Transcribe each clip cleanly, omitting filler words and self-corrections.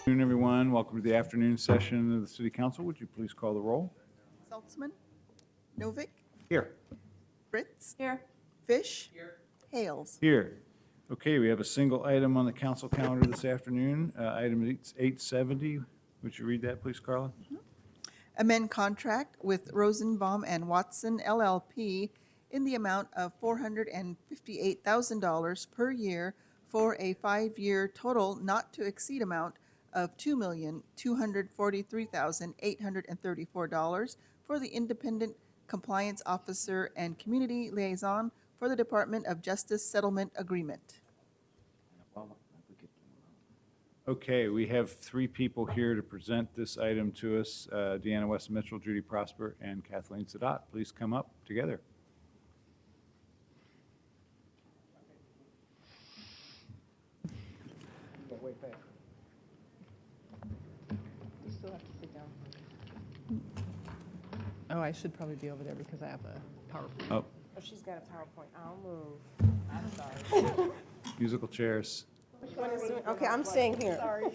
Good afternoon, everyone. Welcome to the afternoon session of the City Council. Would you please call the roll? Saltzman, Novick, Here. Fritz. Here. Fish. Here. Hales. Here. Okay, we have a single item on the council calendar this afternoon. Item 870. Would you read that, please, Carla? Amend contract with Rosenbaum and Watson LLP in the amount of $458,000 per year for a 5-year total not to exceed amount of $2,243,834 for the Independent Compliance Officer and Community Liaison for the Department of Justice Settlement Agreement. Okay, we have 3 people here to present this item to us. Deanna West Mitchell, Judy Prosper, and Kathleen Sadat. Please come up together. You still have to sit down. Oh, I should probably be over there because I have a PowerPoint. Oh, Oh, she's got a PowerPoint. I'll move. I'm sorry. musical chairs. Which one is doing? Okay, I'm staying here. Sorry.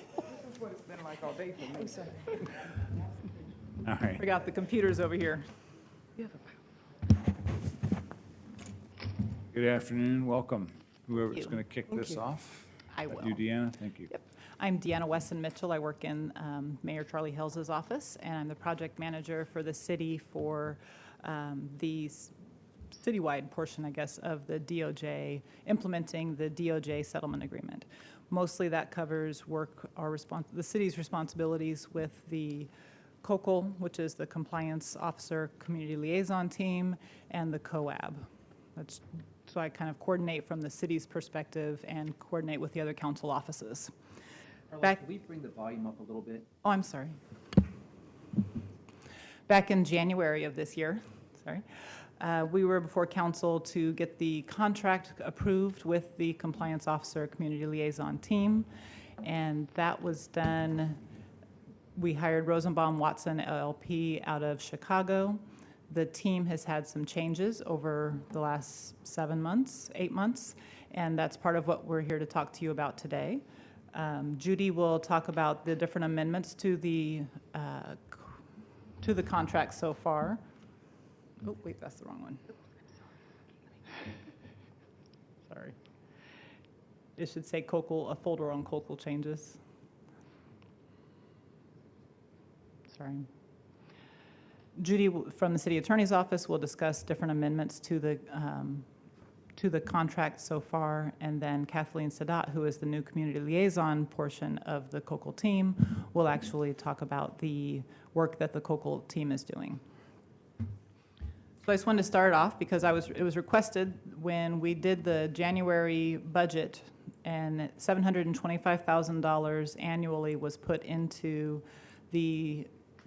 All right. We got the computers over here. Good afternoon. Welcome. Whoever's you. going to kick Thank this you. off. I Is that will. You, Deanna. Thank you. Yep. I'm Deanna Wesson Mitchell. I work in Mayor Charlie Hill's office, and I'm the project manager for the city for the citywide portion, I guess, of the DOJ, implementing the DOJ settlement agreement. Mostly that covers the city's responsibilities with the COCL, which is the Compliance Officer Community Liaison Team, and the COAB. So I kind of coordinate from the city's perspective and coordinate with the other council offices. Carla, can we bring the volume up a little bit? Oh, I'm sorry. Back in January of this year, we were before council to get the contract approved with the Compliance Officer Community Liaison Team, and that was done. We hired Rosenbaum Watson LLP out of Chicago. The team has had some changes over the last 8 months, and that's part of what we're here to talk to you about today. Judy will talk about the different amendments to the contract so far. Oh, wait, that's the wrong one. Sorry. It should say COCL, a folder on COCL changes. Sorry. Judy from the City Attorney's Office will discuss different amendments to the contract so far, and then Kathleen Sadat, who is the new community liaison portion of the COCL team, will actually talk about the work that the COCL team is doing. So I just wanted to start off because it was requested when we did the January budget, and $725,000 annually was put into the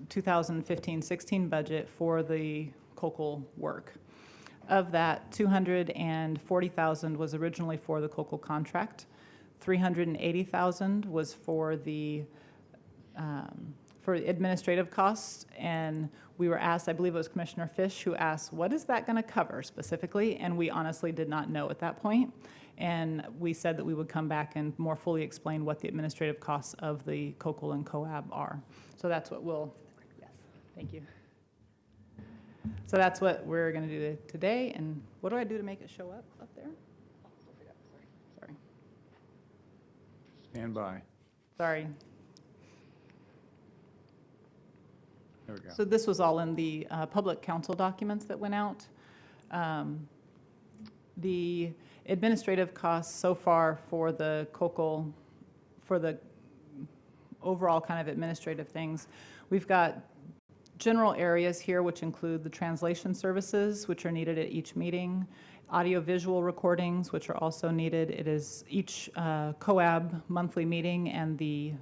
2015-16 budget for the COCL work. Of that, $240,000 was originally for the COCL contract. $380,000 was for the for administrative costs, and we were asked, I believe it was Commissioner Fish who asked, what is that going to cover specifically? And we honestly did not know at that point. And we said that we would come back and more fully explain what the administrative costs of the COCL and COAB are. So that's what yes, thank you. So that's what we're going to do today. And what do I do to make it show up there? Sorry. Stand by. Sorry. There we go. So this was all in the public council documents that went out. The administrative costs so far for the COCL, for the overall kind of administrative things, we've got general areas here which include the translation services, which are needed at each meeting, audio-visual recordings, which are also needed. It is each COAB monthly meeting, and the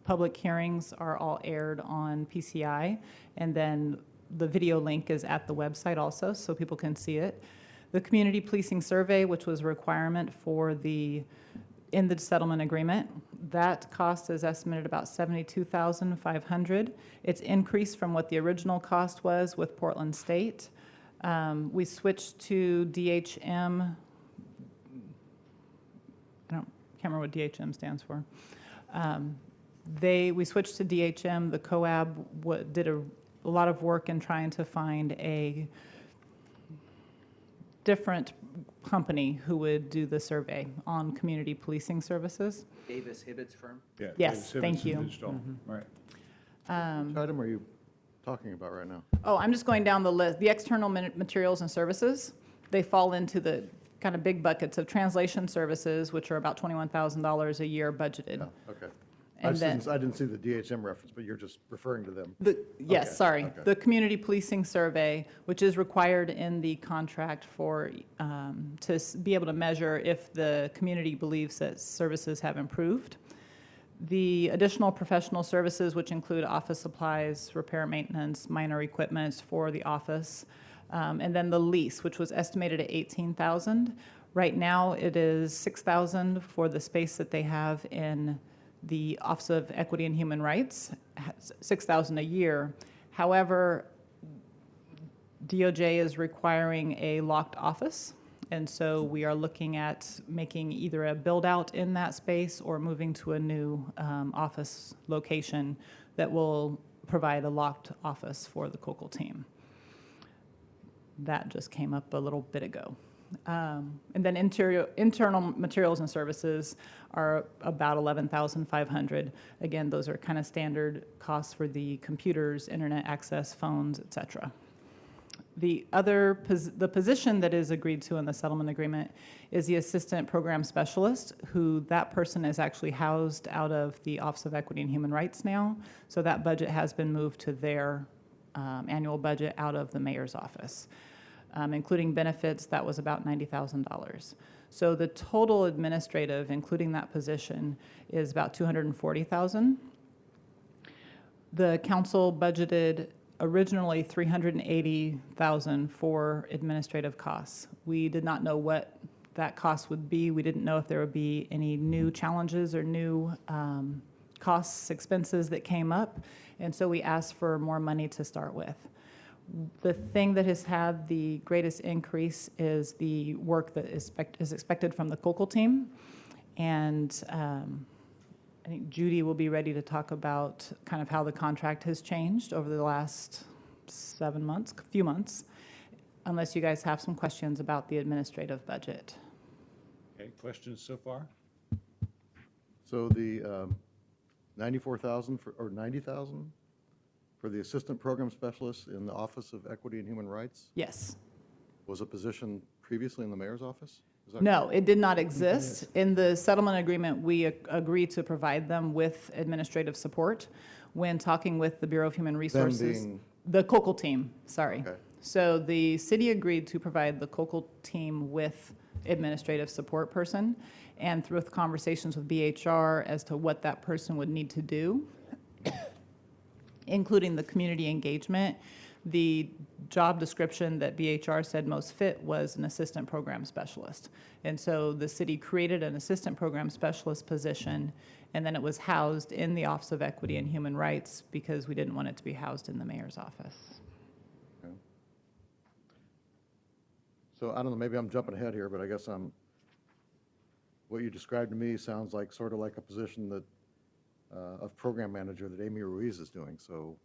public hearings are all aired on PCI, and then the video link is at the website also, so people can see it. The community policing survey, which was a requirement for in the settlement agreement, that cost is estimated about $72,500. It's increased from what the original cost was with Portland State. We switched to DHM. Can't remember what DHM stands for. We switched to DHM. The COAB did a lot of work in trying to find a different company who would do the survey on community policing services. Davis Hibbett's firm? Yeah, Yes, David thank Simmons and you. Digital. Right. Which item are you talking about right now? Oh, I'm just going down the list. The external materials and services, they fall into the kind of big buckets of translation services, which are about $21,000 a year budgeted. No, okay. And then- I didn't see the DHM reference, but you're just referring to them. Yes, Okay, sorry. okay. The community policing survey, which is required in the contract for, be able to measure if the community believes that services have improved. The additional professional services, which include office supplies, repair, maintenance, minor equipment for the office, and then the lease, which was estimated at $18,000. Right now, it is $6,000 for the space that they have in the Office of Equity and Human Rights, $6,000 a year. However, DOJ is requiring a locked office, and so we are looking at making either a build-out in that space or moving to a new office location that will provide a locked office for the COCL team. That just came up a little bit ago. And then internal materials and services are about $11,500. Again, those are kind of standard costs for the computers, internet access, phones, et cetera. The position that is agreed to in the settlement agreement is the assistant program specialist, who that person is actually housed out of the Office of Equity and Human Rights now. So that budget has been moved to their annual budget out of the mayor's office. Including benefits, that was about $90,000. So the total administrative, including that position, is about $240,000. The council budgeted originally $380,000 for administrative costs. We did not know what that cost would be. We didn't know if there would be any new challenges or new costs, expenses that came up, and so we asked for more money to start with. The thing that has had the greatest increase is the work that is expected from the COCL team. And I think Judy will be ready to talk about kind of how the contract has changed over the last few months, unless you guys have some questions about the administrative budget. Okay, questions so far? So the 94,000 or 90,000 for the assistant program specialist in the Office of Equity and Human Rights Yes. was a position previously in the mayor's office? Is that No, it did not exist. In the settlement agreement, we agreed to provide them with administrative support. When talking with the Bureau of Human Resources, being- the COCL team, sorry. Okay. So the city agreed to provide the COCL team with administrative support person, and through conversations with BHR as to what that person would need to do, including the community engagement, the job description that BHR said most fit was an assistant program specialist. And so the city created an assistant program specialist position, and then it was housed in the Office of Equity and Human Rights because we didn't want it to be housed in the mayor's office. So I don't know, maybe I'm jumping ahead here, but I guess what you described to me sounds like sort of like a position that, of program manager that Amy Ruiz is doing, so.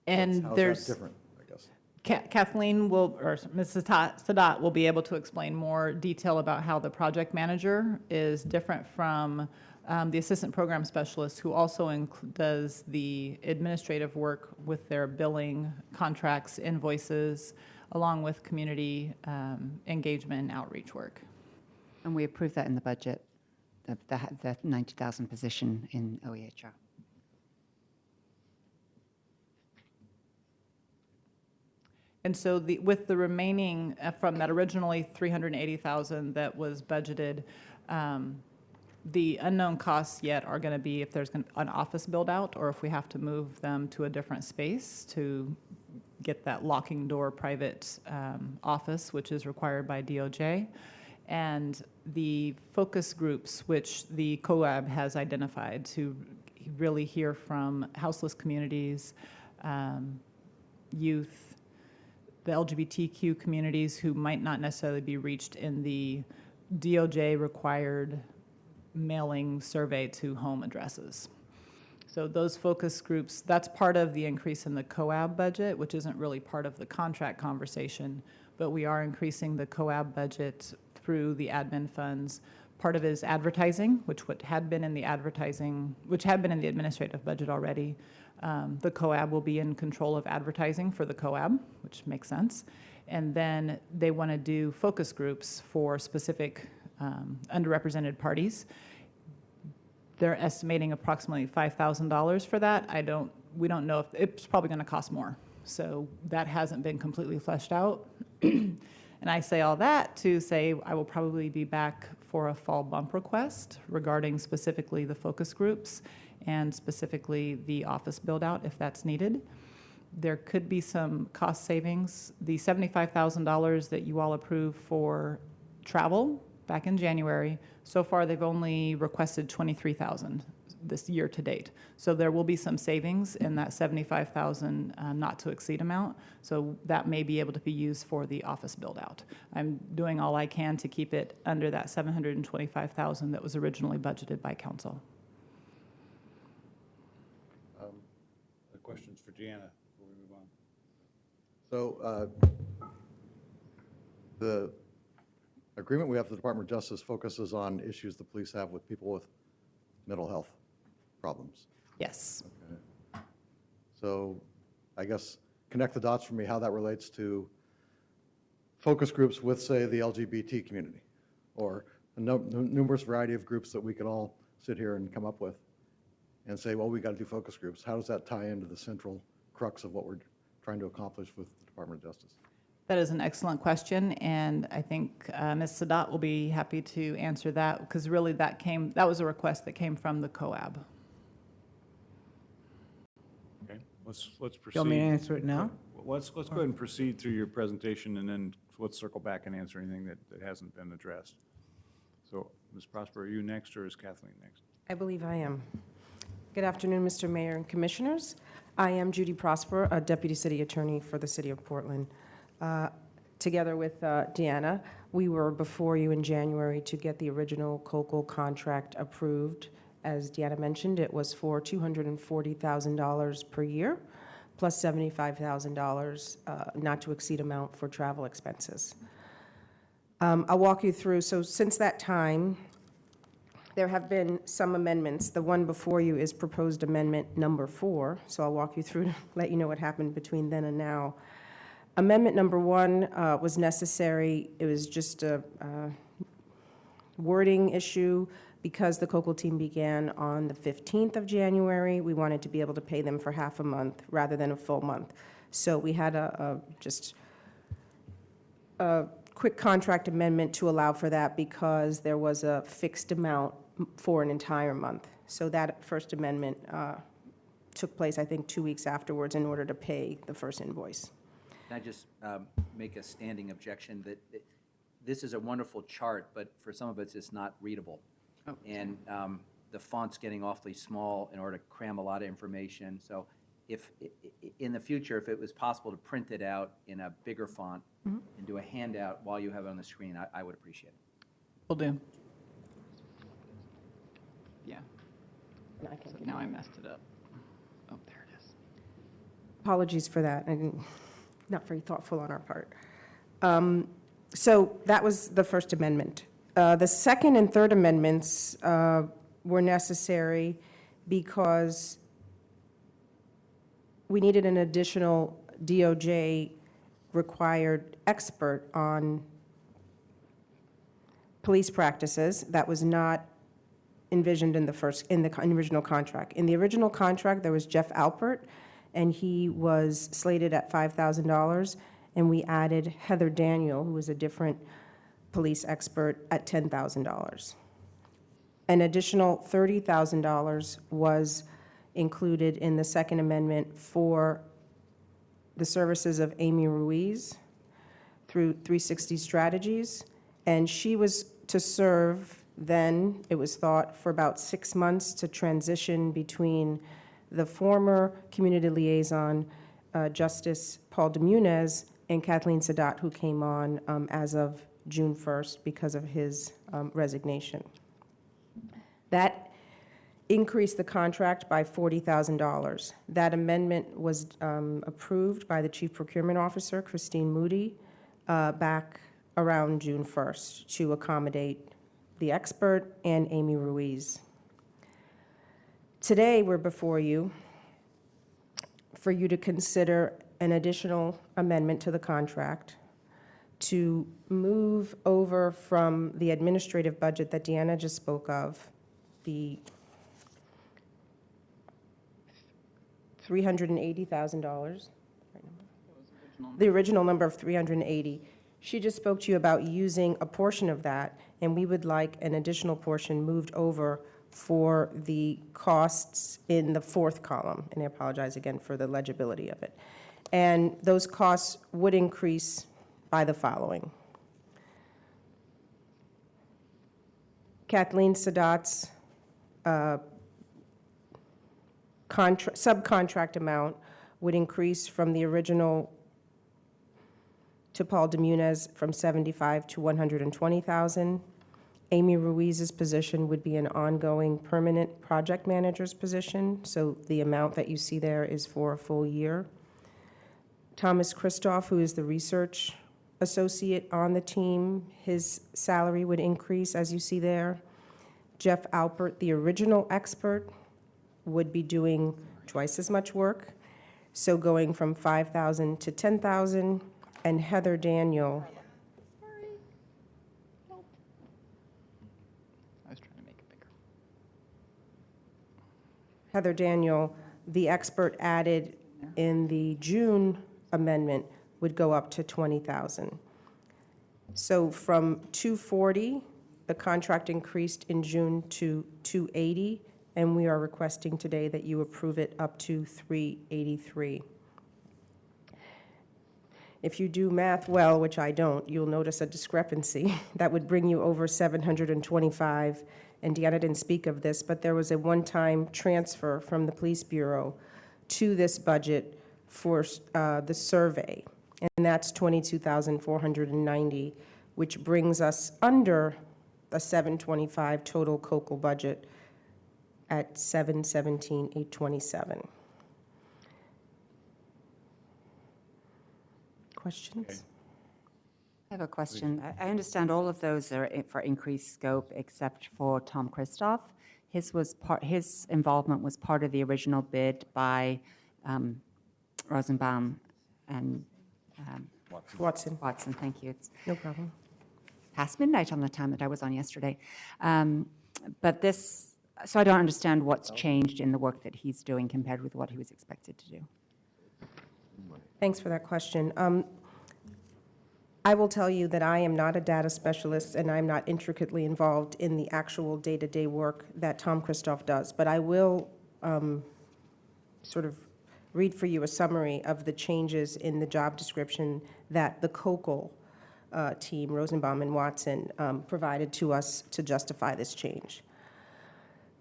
And how's there's. that different, I guess? Kathleen will, or Mrs. Sadat will be able to explain more detail about how the project manager is different from the assistant program specialist, who also does the administrative work with their billing, contracts, invoices, along with community engagement and outreach work. And we approved that in the budget, the 90,000 position in OEHR. And so with the remaining, from that originally 380,000 that was budgeted, the unknown costs yet are going to be if there's an office build-out or if we have to move them to a different space to get that locking door private office, which is required by DOJ. And the focus groups, which the COAB has identified to really hear from houseless communities, youth, the LGBTQ communities who might not necessarily be reached in the DOJ-required mailing survey to home addresses. So those focus groups, that's part of the increase in the COAB budget, which isn't really part of the contract conversation, but we are increasing the COAB budget through the admin funds. Part of it is advertising, which had been in the administrative budget already. The COAB will be in control of advertising for the COAB, which makes sense. And then they want to do focus groups for specific underrepresented parties. They're estimating approximately $5,000 for that. We don't know if, it's probably going to cost more. So that hasn't been completely fleshed out. And I say all that to say I will probably be back for a fall bump request regarding specifically the focus groups and specifically the office build-out if that's needed. There could be some cost savings. The $75,000 that you all approved for travel back in January, so far they've only requested $23,000 this year to date. So there will be some savings in that $75,000 not to exceed amount. So that may be able to be used for the office build-out. I'm doing all I can to keep it under that $725,000 that was originally budgeted by council. Questions for Deanna before we move on? So the agreement we have with the Department of Justice focuses on issues the police have with people with mental health problems. Yes. So I guess connect the dots for me how that relates to focus groups with, say, the LGBT community, or a numerous variety of groups that we can all sit here and come up with and say, well, we got to do focus groups. How does that tie into the central crux of what we're trying to accomplish with the Department of Justice? That is an excellent question, and I think Ms. Sadat will be happy to answer that, because really that was a request that came from the COAB. Okay, let's proceed. You want me to answer it now? Let's go ahead and proceed through your presentation, and then let's circle back and answer anything that hasn't been addressed. So, Ms. Prosper, are you next, or is Kathleen next? I believe I am. Good afternoon, Mr. Mayor and Commissioners. I am Judy Prosper, a Deputy City Attorney for the City of Portland. Together with Deanna, we were before you in January to get the original COCO contract approved. As Deanna mentioned, it was for $240,000 per year, plus $75,000 not to exceed amount for travel expenses. I'll walk you through. So since that time, there have been some amendments. The one before you is proposed amendment number 4, so I'll walk you through to let you know what happened between then and now. Amendment number 1 was necessary. It was just a wording issue because the COCO team began on the 15th of January. We wanted to be able to pay them for half a month rather than a full month. So we had just a quick contract amendment to allow for that because there was a fixed amount for an entire month. So that first amendment took place, I think, 2 weeks afterwards in order to pay the first invoice. Can I just make a standing objection that this is a wonderful chart, but for some of it's not readable. Oh. And the font's getting awfully small in order to cram a lot of information. So if, in the future, if it was possible to print it out in a bigger font and do a handout while you have it on the screen, I would appreciate it. Will do. Yeah. So now I messed it up. Oh, there it is. Apologies for that. I didn't, not very thoughtful on our part. So that was the First Amendment. The Second and Third Amendments were necessary because we needed an additional DOJ required expert on police practices that was not envisioned in the original contract. In the original contract, there was Jeff Alpert, and he was slated at $5,000, and we added Heather Daniel, who was a different police expert, at $10,000. An additional $30,000 was included in the Second Amendment for the services of Amy Ruiz through 360 Strategies, and she was to serve then, it was thought, for about 6 months to transition between the former community liaison, Justice Paul DeMunez, and Kathleen Sadat, who came on as of June 1st because of his resignation. That increase the contract by $40,000. That amendment was approved by the Chief Procurement Officer, Christine Moody, back around June 1st to accommodate the expert and Amy Ruiz. Today, we're before you for you to consider an additional amendment to the contract to move over from the administrative budget that Deanna just spoke of, the $380,000. The original number of 380. She just spoke to you about using a portion of that, and we would like an additional portion moved over for the costs in the fourth column, and I apologize again for the legibility of it. And those costs would increase by the following. Kathleen Sadat's subcontract amount would increase from the original to Paul DeMunez from 75 to 120,000. Amy Ruiz's position would be an ongoing permanent project manager's position, so the amount that you see there is for a full year. Thomas Christoph, who is the research associate on the team, his salary would increase, as you see there. Jeff Alpert, the original expert, would be doing twice as much work, so going from 5,000 to 10,000. And Heather Daniel, I was trying to make it bigger. Heather Daniel, the expert added in the June amendment, would go up to 20,000. So from 240, the contract increased in June to 280, and we are requesting today that you approve it up to 383. If you do math well, which I don't, you'll notice a discrepancy. That would bring you over 725, and Deanna didn't speak of this, but there was a one-time transfer from the Police Bureau to this budget for the survey, and that's $22,490, which brings us under a 725 total COCO budget at 717,827. Questions? I have a question. I understand all of those are for increased scope except for Tom Christoph. His involvement was part of the original bid by Rosenbaum and Watson, Watson. Thank you. It's no problem. past midnight on the time that I was on yesterday. But this, so I don't understand what's changed in the work that he's doing compared with what he was expected to do. Thanks for that question. I will tell you that I am not a data specialist, and I'm not intricately involved in the actual day-to-day work that Tom Christoph does, but I will sort of read for you a summary of the changes in the job description that the COCO team, Rosenbaum and Watson, provided to us to justify this change.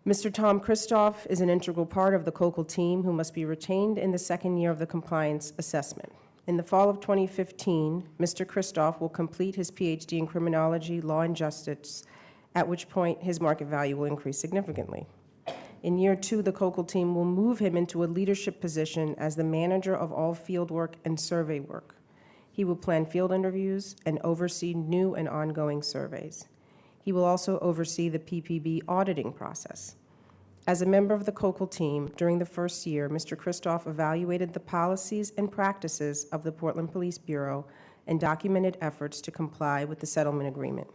Mr. Tom Christoph is an integral part of the COCO team who must be retained in the second year of the compliance assessment. In the fall of 2015, Mr. Christoph will complete his PhD in criminology, law, and justice, at which point his market value will increase significantly. In year 2, the COCO team will move him into a leadership position as the manager of all field work and survey work. He will plan field interviews and oversee new and ongoing surveys. He will also oversee the PPB auditing process. As a member of the COCO team, during the first year, Mr. Christoph evaluated the policies and practices of the Portland Police Bureau and documented efforts to comply with the settlement agreement.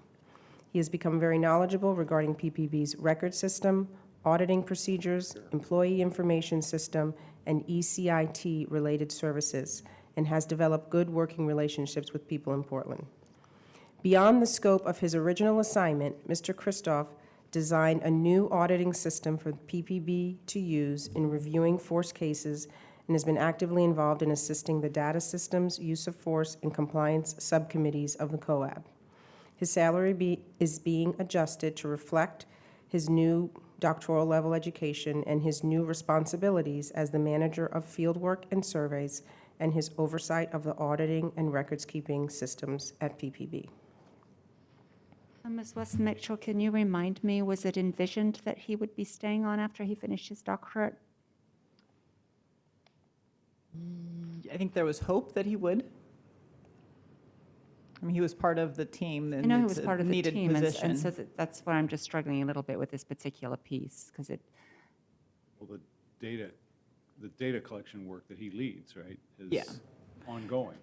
He has become very knowledgeable regarding PPB's record system, auditing procedures, employee information system, and ECIT-related services, and has developed good working relationships with people in Portland. Beyond the scope of his original assignment, Mr. Christoph designed a new auditing system for the PPB to use in reviewing force cases and has been actively involved in assisting the data systems, use of force, and compliance subcommittees of the COAB. His salary is being adjusted to reflect his new doctoral level education and his new responsibilities as the manager of fieldwork and surveys and his oversight of the auditing and records-keeping systems at PPB. Ms. West Mitchell, can you remind me, was it envisioned that he would be staying on after he finished his doctorate? I think there was hope that he would. I mean, he was part of the team, I and know he it's was a part of the needed team, position. and so that's why I'm just struggling a little bit with this particular piece, because it, Well, the data collection work that he leads, right, Yeah. is ongoing.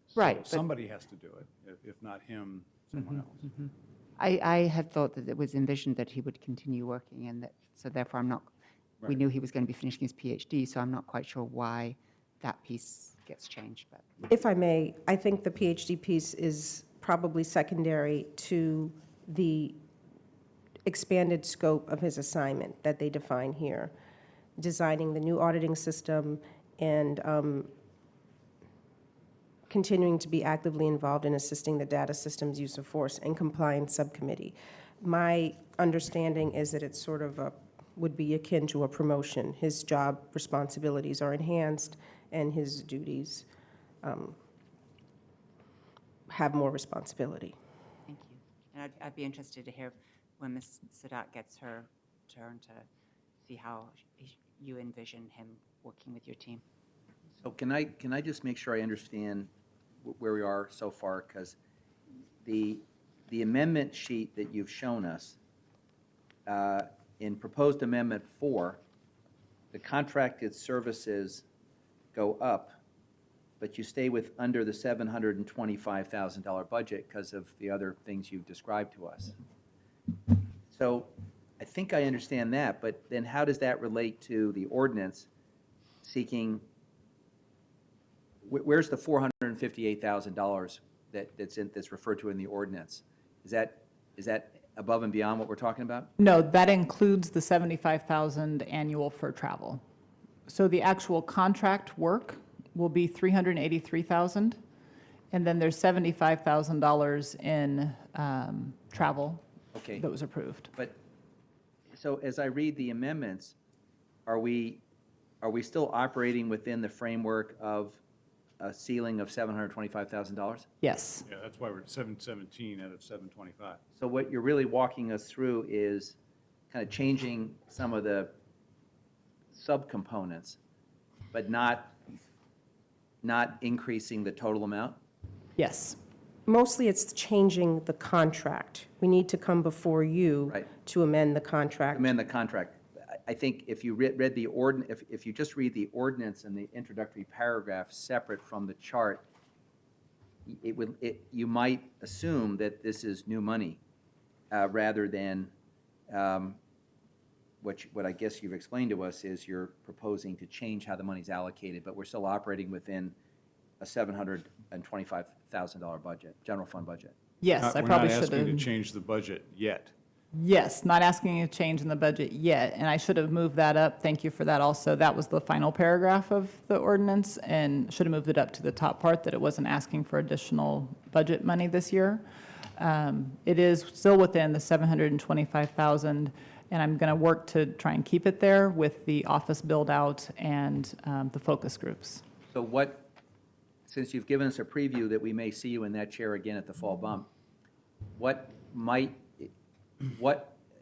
So Right, but- somebody has to do it. If not him, someone else. I had thought that it was envisioned that he would continue working, and that, so therefore I'm not, we Right. knew he was going to be finishing his PhD, so I'm not quite sure why that piece gets changed, but. If I may, I think the PhD piece is probably secondary to the expanded scope of his assignment that they define here, designing the new auditing system and continuing to be actively involved in assisting the data systems use of force and compliance subcommittee. My understanding is that it's sort of would be akin to a promotion. His job responsibilities are enhanced and his duties have more responsibility. Thank you. And I'd be interested to hear when Ms. Sadat gets her turn to see how you envision him working with your team. So can I just make sure I understand where we are so far? Because the amendment sheet that you've shown us, in proposed amendment 4, the contracted services go up, but you stay with under the $725,000 budget because of the other things you've described to us. So I think I understand that, but then how does that relate to the ordinance seeking, where's the $458,000 that's referred to in the ordinance? Is that above and beyond what we're talking about? No, that includes the 75,000 annual for travel. So the actual contract work will be 383,000, and then there's $75,000 in travel Okay. that was approved. But, so as I read the amendments, are we still operating within the framework of a ceiling of $725,000? Yes, Yeah, that's why we're at 717 out of 725. So what you're really walking us through is kind of changing some of the subcomponents, but not increasing the total amount? yes. Mostly it's changing the contract. We need to come before you Right. to amend the contract. Amend the contract. I think if you read the if you just read the ordinance and the introductory paragraph separate from the chart, you might assume that this is new money, rather than, what I guess you've explained to us is you're proposing to change how the money's allocated, but we're still operating within a $725,000 budget, general fund budget. Yes, I probably should We're not asking to have. change the budget yet. Yes, not asking a change in the budget yet, and I should have moved that up. Thank you for that also. That was the final paragraph of the ordinance, and should have moved it up to the top part, that it wasn't asking for additional budget money this year. It is still within the 725,000, and I'm going to work to try and keep it there with the office build-out and the focus groups. So what, since you've given us a preview that we may see you in that chair again at the fall bump, what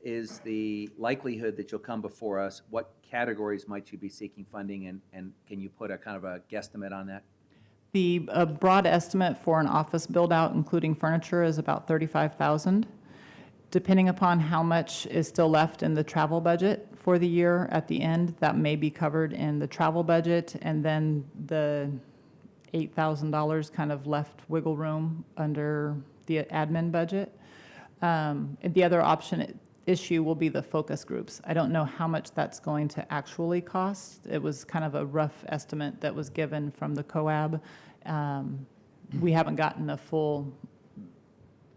is the likelihood that you'll come before us? What categories might you be seeking funding, and can you put a kind of a guesstimate on that? The broad estimate for an office build-out, including furniture, is about $35,000. Depending upon how much is still left in the travel budget for the year at the end, that may be covered in the travel budget, and then the $8,000 kind of left wiggle room under the admin budget. And the other issue will be the focus groups. I don't know how much that's going to actually cost. It was kind of a rough estimate that was given from the COAB. We haven't gotten a full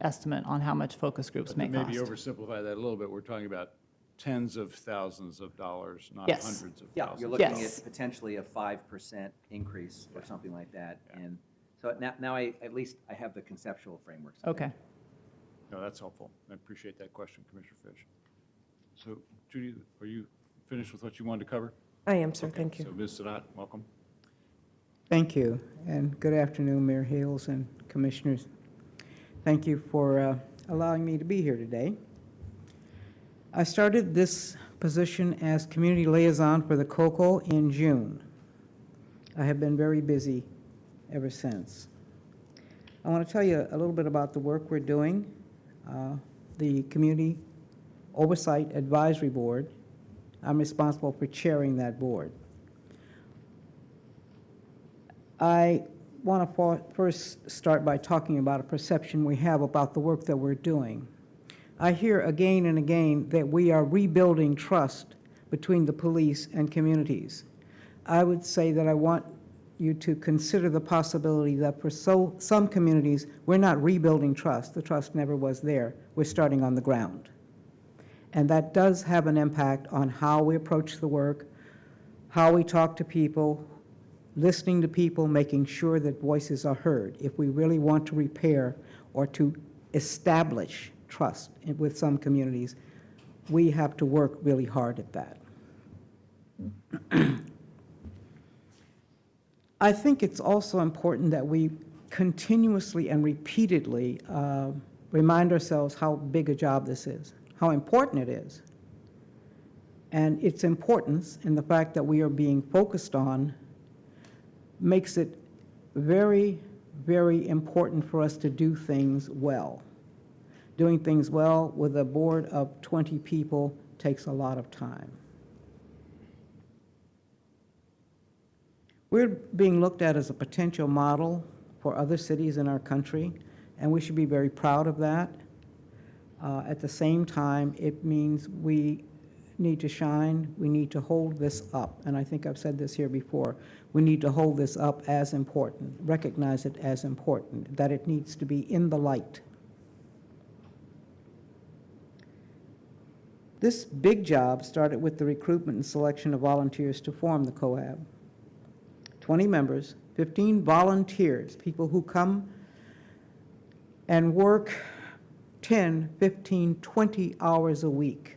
estimate on how much focus groups But may to cost. maybe oversimplify that a little bit, we're talking about tens of thousands of dollars, not Yes. hundreds of Yeah, thousands. you're looking Yes. at potentially a 5% increase or something like that. And so now I have the conceptual framework. So Okay. No, that's helpful. I appreciate that question, Commissioner Fish. So Judy, are you finished with what you wanted to cover? I am, sir, Okay, thank you. So Ms. Sadat, welcome. Thank you, and good afternoon, Mayor Hales and Commissioners. Thank you for allowing me to be here today. I started this position as community liaison for the COCO in June. I have been very busy ever since. I want to tell you a little bit about the work we're doing. The Community Oversight Advisory Board, I'm responsible for chairing that board. I want to first start by talking about a perception we have about the work that we're doing. I hear again and again that we are rebuilding trust between the police and communities. I would say that I want you to consider the possibility that for some communities, we're not rebuilding trust. The trust never was there. We're starting on the ground. And that does have an impact on how we approach the work, how we talk to people, listening to people, making sure that voices are heard. If we really want to repair or to establish trust with some communities, we have to work really hard at that. I think it's also important that we continuously and repeatedly remind ourselves how big a job this is, how important it is, and its importance in the fact that we are being focused on makes it very, very important for us to do things well. Doing things well with a board of 20 people takes a lot of time. We're being looked at as a potential model for other cities in our country, and we should be very proud of that. At the same time, it means we need to shine, we need to hold this up, and I think I've said this here before, we need to hold this up as important, recognize it as important, that it needs to be in the light. This big job started with the recruitment and selection of volunteers to form the COAB. 20 members, 15 volunteers, people who come and work 10, 15, 20 hours a week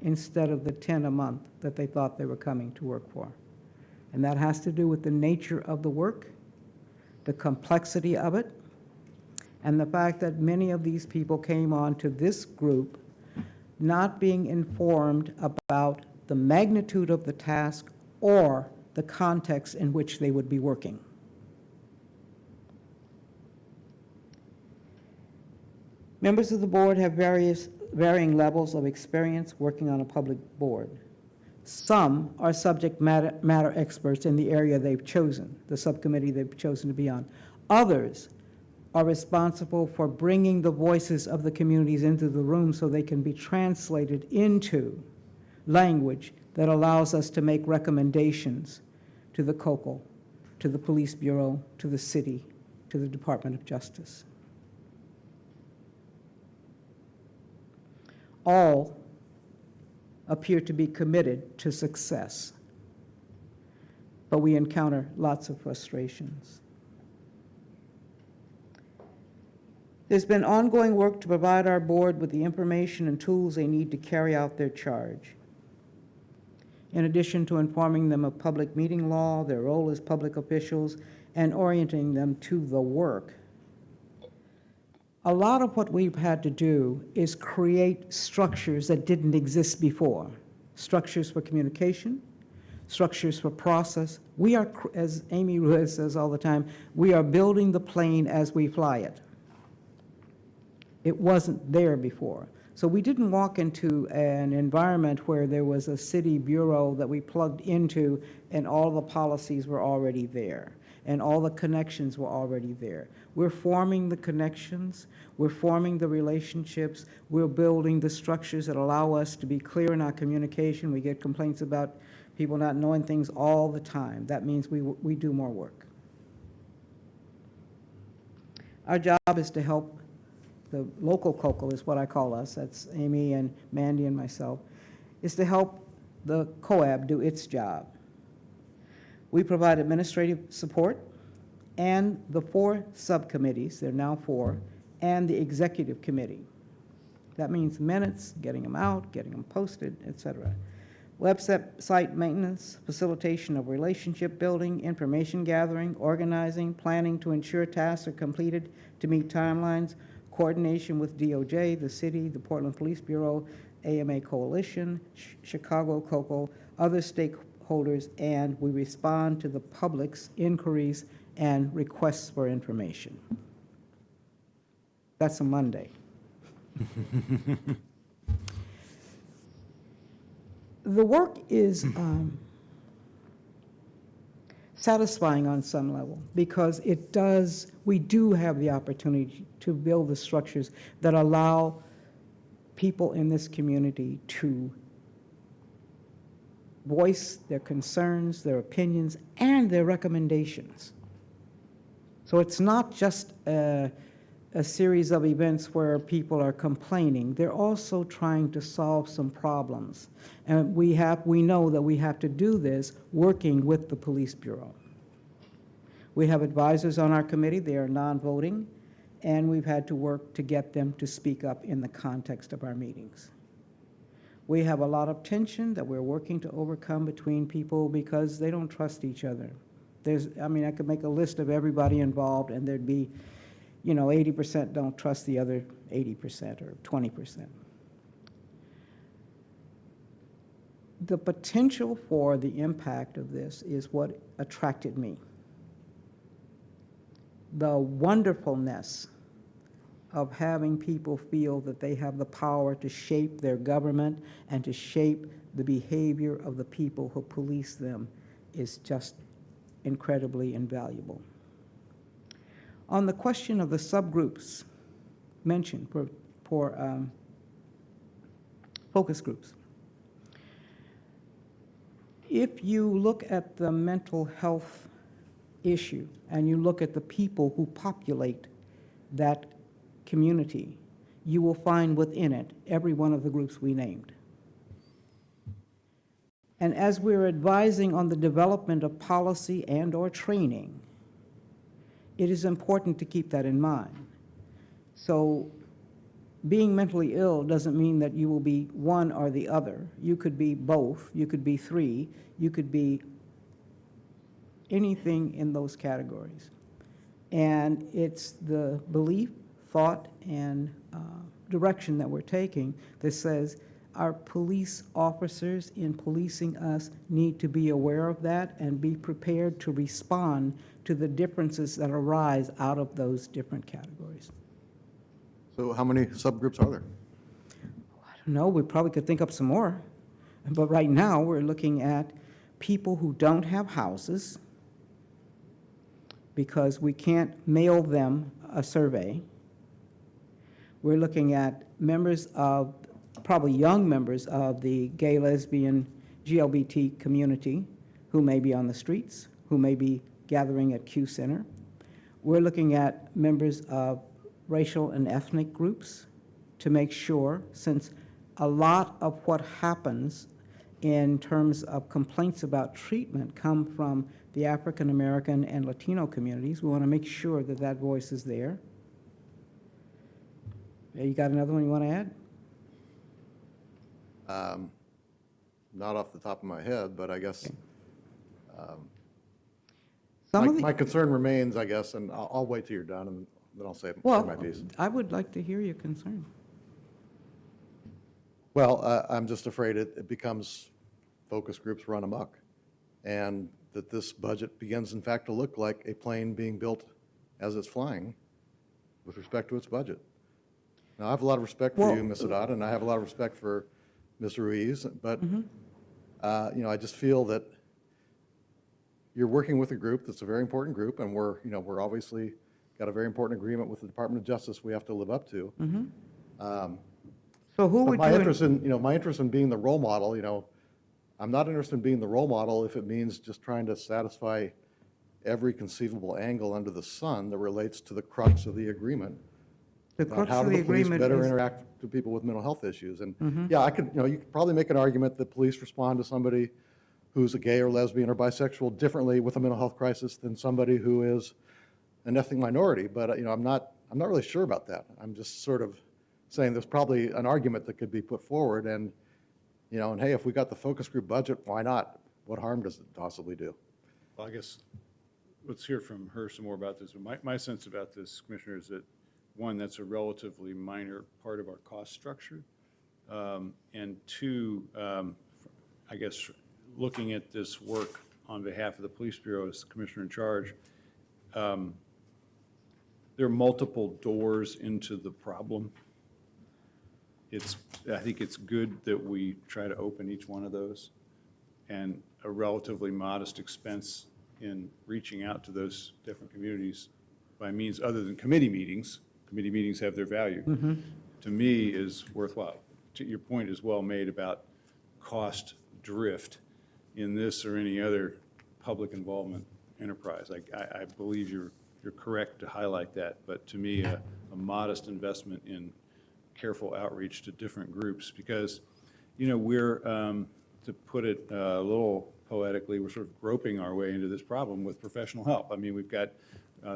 instead of the 10 a month that they thought they were coming to work for. And that has to do with the nature of the work, the complexity of it, and the fact that many of these people came on to this group not being informed about the magnitude of the task or the context in which they would be working. Members of the board have varying levels of experience working on a public board. Some are subject matter experts in the area they've chosen, the subcommittee they've chosen to be on. Others are responsible for bringing the voices of the communities into the room so they can be translated into language that allows us to make recommendations to the COCO, to the Police Bureau, to the city, to the Department of Justice. All appear to be committed to success, but we encounter lots of frustrations. There's been ongoing work to provide our board with the information and tools they need to carry out their charge. In addition to informing them of public meeting law, their role as public officials, and orienting them to the work, a lot of what we've had to do is create structures that didn't exist before. Structures for communication, structures for process. We are, as Amy Ruiz says all the time, we are building the plane as we fly it. It wasn't there before. So we didn't walk into an environment where there was a city bureau that we plugged into and all the policies were already there and all the connections were already there. We're forming the connections, we're forming the relationships, we're building the structures that allow us to be clear in our communication. We get complaints about people not knowing things all the time. That means we do more work. Our job is to help the local COCO is what I call us, that's Amy and Mandy and myself, is to help the COAB do its job. We provide administrative support and the 4 subcommittees, there are now 4, and the executive committee. That means minutes, getting them out, getting them posted, etc. Website maintenance, facilitation of relationship building, information gathering, organizing, planning to ensure tasks are completed to meet timelines, coordination with DOJ, the city, the Portland Police Bureau, AMA Coalition, Chicago COCO, other stakeholders, and we respond to the public's inquiries and requests for information. That's a Monday. The work is satisfying on some level because we do have the opportunity to build the structures that allow people in this community to voice their concerns, their opinions, and their recommendations. So it's not just a series of events where people are complaining. They're also trying to solve some problems. And we know that we have to do this working with the Police Bureau. We have advisors on our committee. They are non-voting, and we've had to work to get them to speak up in the context of our meetings. We have a lot of tension that we're working to overcome between people because they don't trust each other. I could make a list of everybody involved, and there'd be 80% don't trust the other 80% or 20%. The potential for the impact of this is what attracted me. The wonderfulness of having people feel that they have the power to shape their government and to shape the behavior of the people who police them is just incredibly invaluable. On the question of the subgroups mentioned for focus groups, if you look at the mental health issue and you look at the people who populate that community, you will find within it every one of the groups we named. And as we're advising on the development of policy and/or training, it is important to keep that in mind. So being mentally ill doesn't mean that you will be one or the other. You could be both, you could be three, you could be anything in those categories. And it's the belief, thought, and direction that we're taking that says our police officers in policing us need to be aware of that and be prepared to respond to the differences that arise out of those different categories. So how many subgroups are there? I don't know, we probably could think up some more. But right now, we're looking at people who don't have houses because we can't mail them a survey. We're looking at members of, probably young members of the gay, lesbian, GLBT community who may be on the streets, who may be gathering at Q Center. We're looking at members of racial and ethnic groups to make sure, since a lot of what happens in terms of complaints about treatment come from the African American and Latino communities, we want to make sure that that voice is there. You got another one you want to add? Not off the top of my head, but I guess Some of the- my concern remains, I guess, and I'll wait till you're done, and then I'll say Well, my piece. I would like to hear your concern. Well, I'm just afraid it becomes focus groups run amok, and that this budget begins, in fact, to look like a plane being built as it's flying with respect to its budget. Now, I have a lot of respect for you, Ms. Haddad, and I have a lot of respect for Ms. Ruiz, but, I just feel that you're working with a group that's a very important group, and we're obviously got a very important agreement with the Department of Justice we have to live up to. So who But would my you? interest in being the role model, I'm not interested in being the role model if it means just trying to satisfy every conceivable angle under the sun that relates to the crux of the agreement. The about crux how of do the the police agreement better is, interact with people with mental health issues? And yeah, you could probably make an argument that police respond to somebody who's a gay or lesbian or bisexual differently with a mental health crisis than somebody who is an ethnic minority. But I'm not really sure about that. I'm just sort of saying there's probably an argument that could be put forward, and hey, if we got the focus group budget, why not? What harm does it possibly do? Well, I guess, let's hear from her some more about this. My sense about this, Commissioner, is that one, that's a relatively minor part of our cost structure. And two, I guess, looking at this work on behalf of the Police Bureau as the Commissioner in charge, there are multiple doors into the problem. I think it's good that we try to open each one of those, and a relatively modest expense in reaching out to those different communities by means other than committee meetings. Committee meetings have their value. To me, is worthwhile. Your point is well made about cost drift in this or any other public involvement enterprise. I believe you're correct to highlight that, but to me, a modest investment in careful outreach to different groups, because, we're, to put it a little poetically, we're sort of groping our way into this problem with professional help. I mean, we've got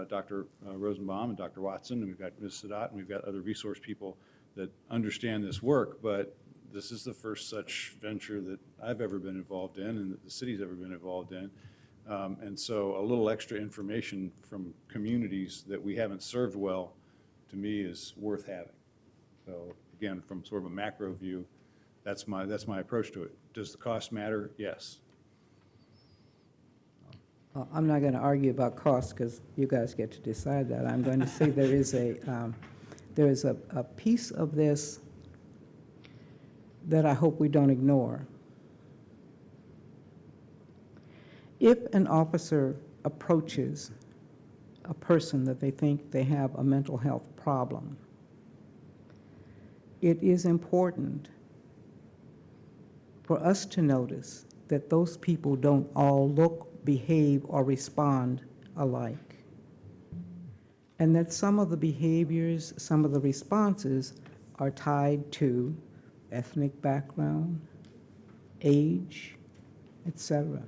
Dr. Rosenbaum and Dr. Watson, and we've got Ms. Sadat, and we've got other resource people that understand this work, but this is the first such venture that I've ever been involved in and that the city's ever been involved in. And so a little extra information from communities that we haven't served well, to me, is worth having. So again, from sort of a macro view, that's my approach to it. Does the cost matter? Yes. Well, I'm not going to argue about cost because you guys get to decide that. I'm going to say there is a piece of this that I hope we don't ignore. If an officer approaches a person that they think they have a mental health problem, it is important for us to notice that those people don't all look, behave, or respond alike. And that some of the behaviors, some of the responses are tied to ethnic background, age, etc.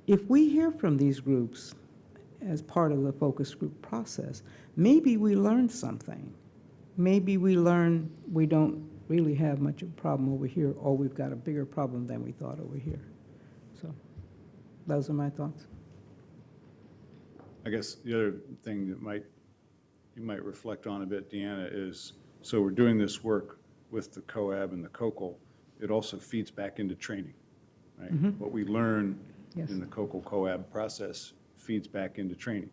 If we hear from these groups as part of the focus group process, maybe we learn something. Maybe we learn we don't really have much of a problem over here, or we've got a bigger problem than we thought over here. So those are my thoughts. I guess the other thing that you might reflect on a bit, Deanna, is, so we're doing this work with the COAB and the COCL. It also feeds back into training, right? What we learn Yes. in the COCL-COAB process feeds back into training.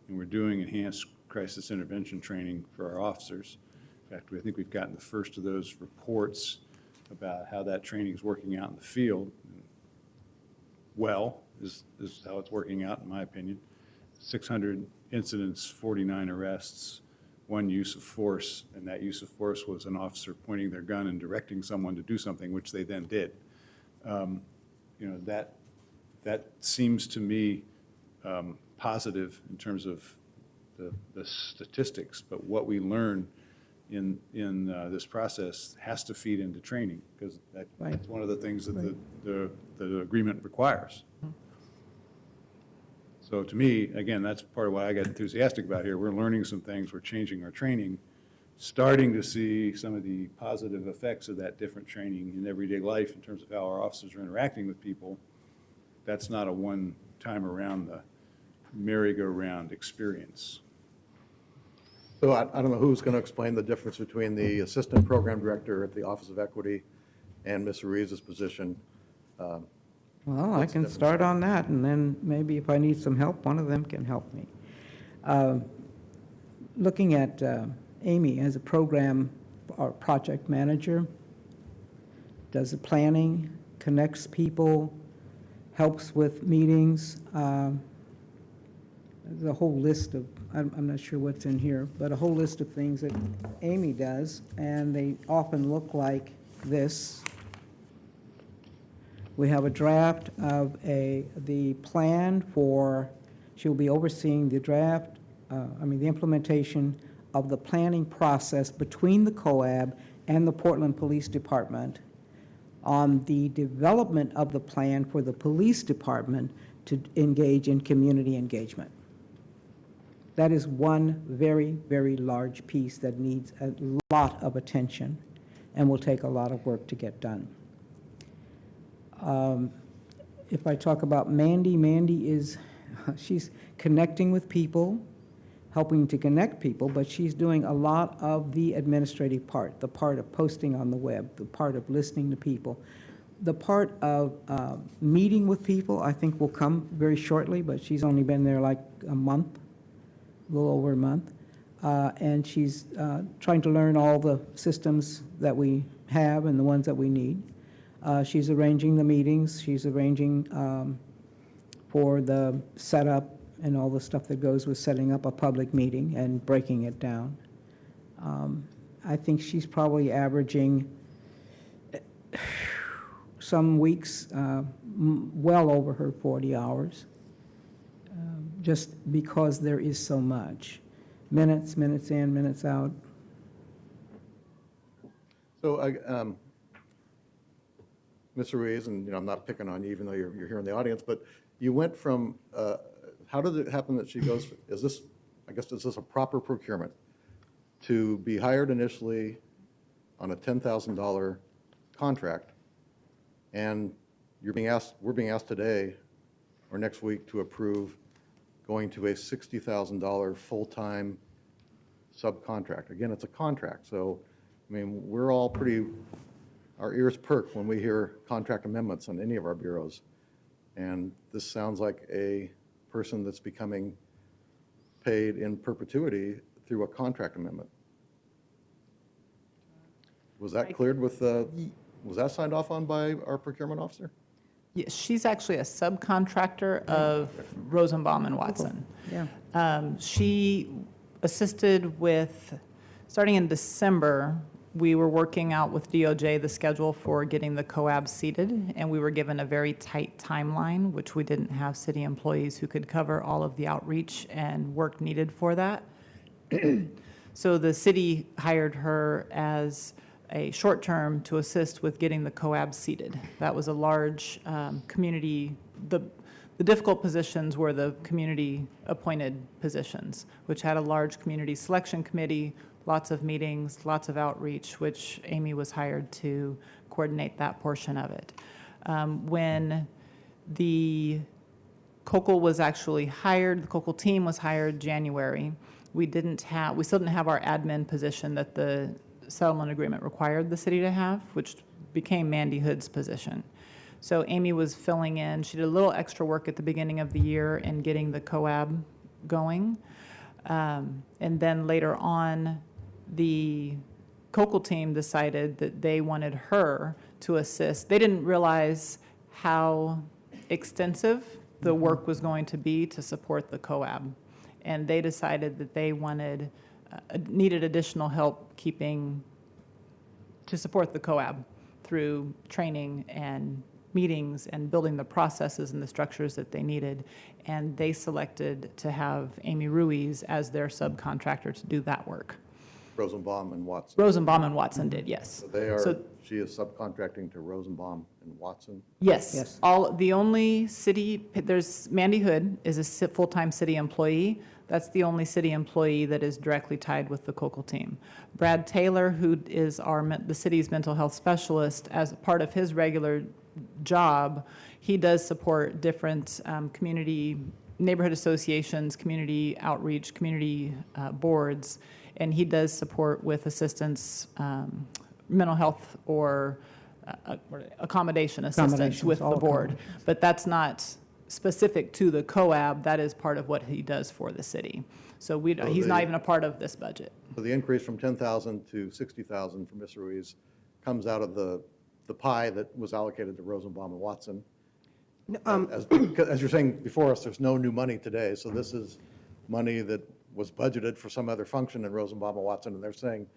And we're doing enhanced crisis intervention training for our officers. In fact, I think we've gotten the first of those reports about how that training is working out in the field. Well, is how it's working out, in my opinion. 600 incidents, 49 arrests, 1 use of force, and that use of force was an officer pointing their gun and directing someone to do something, which they then did. That seems to me positive in terms of the statistics, but what we learn in this process has to feed into training, because that's one of the things that the agreement requires. So to me, again, that's part of why I got enthusiastic about here. We're learning some things, we're changing our training, starting to see some of the positive effects of that different training in everyday life in terms of how our officers are interacting with people. That's not a one-time around the merry-go-round experience. So I don't know who's going to explain the difference between the assistant program director at the Office of Equity and Ms. Ruiz's position. Well, I can start on that, and then maybe if I need some help, one of them can help me. Looking at Amy as a program or project manager, does the planning, connects people, helps with meetings. There's a whole list of, I'm not sure what's in here, but a whole list of things that Amy does, and they often look like this. We have a draft of the plan for, she'll be overseeing the draft, the implementation of the planning process between the COAB and the Portland Police Department on the development of the plan for the police department to engage in community engagement. That is one very, very large piece that needs a lot of attention and will take a lot of work to get done. If I talk about Mandy, Mandy is, she's connecting with people, helping to connect people, but she's doing a lot of the administrative part, the part of posting on the web, the part of listening to people. The part of meeting with people, I think will come very shortly, but she's only been there like a month, a little over a month. And she's trying to learn all the systems that we have and the ones that we need. She's arranging the meetings, she's arranging for the setup and all the stuff that goes with setting up a public meeting and breaking it down. I think she's probably averaging some weeks well over her 40 hours, just because there is so much. Minutes in, minutes out. So, Mr. Ruiz, and, I'm not picking on you, even though you're here in the audience, but you went from, how did it happen that she goes, is this a proper procurement? To be hired initially on a $10,000 contract, and we're being asked today or next week to approve going to a $60,000 full-time subcontract. Again, it's a contract, so, we're all our ears perk when we hear contract amendments on any of our bureaus. And this sounds like a person that's becoming paid in perpetuity through a contract amendment. Was that cleared with, was that signed off on by our procurement officer? Yes, she's actually a subcontractor of Rosenbaum and Watson. Yeah. She assisted with, starting in December, we were working out with DOJ the schedule for getting the COAB seated, and we were given a very tight timeline, which we didn't have city employees who could cover all of the outreach and work needed for that. So the city hired her as a short-term to assist with getting the COAB seated. That was a large community, the difficult positions were the community-appointed positions, which had a large community selection committee, lots of meetings, lots of outreach, which Amy was hired to coordinate that portion of it. When the COCL was actually hired, the COCL team was hired January, we still didn't have our admin position that the settlement agreement required the city to have, which became Mandy Hood's position. So Amy was filling in. She did a little extra work at the beginning of the year in getting the COAB going. And then later on, the COCL team decided that they wanted her to assist. They didn't realize how extensive the work was going to be to support the COAB. And they decided that they needed additional help to support the COAB through training and meetings and building the processes and the structures that they needed. And they selected to have Amy Ruiz as their subcontractor to do that work. Rosenbaum and Watson. Rosenbaum and Watson did, yes. So she is subcontracting to Rosenbaum and Watson? Yes. Yes. The only city, Mandy Hood is a full-time city employee. That's the only city employee that is directly tied with the COCL team. Brad Taylor, who is the city's mental health specialist, as part of his regular job, he does support different community, neighborhood associations, community outreach, community boards, and he does support with assistance, mental health or accommodation assistance with the all board. accommodations. But that's not specific to the COAB, that is part of what he does for the city. So he's not even a part of this budget. So the increase from 10,000 to 60,000 for Ms. Ruiz comes out of the pie that was allocated to Rosenbaum and Watson. As you're saying before us, there's no new money today, so this is money that was budgeted for some other function in Rosenbaum and Watson, and they're saying,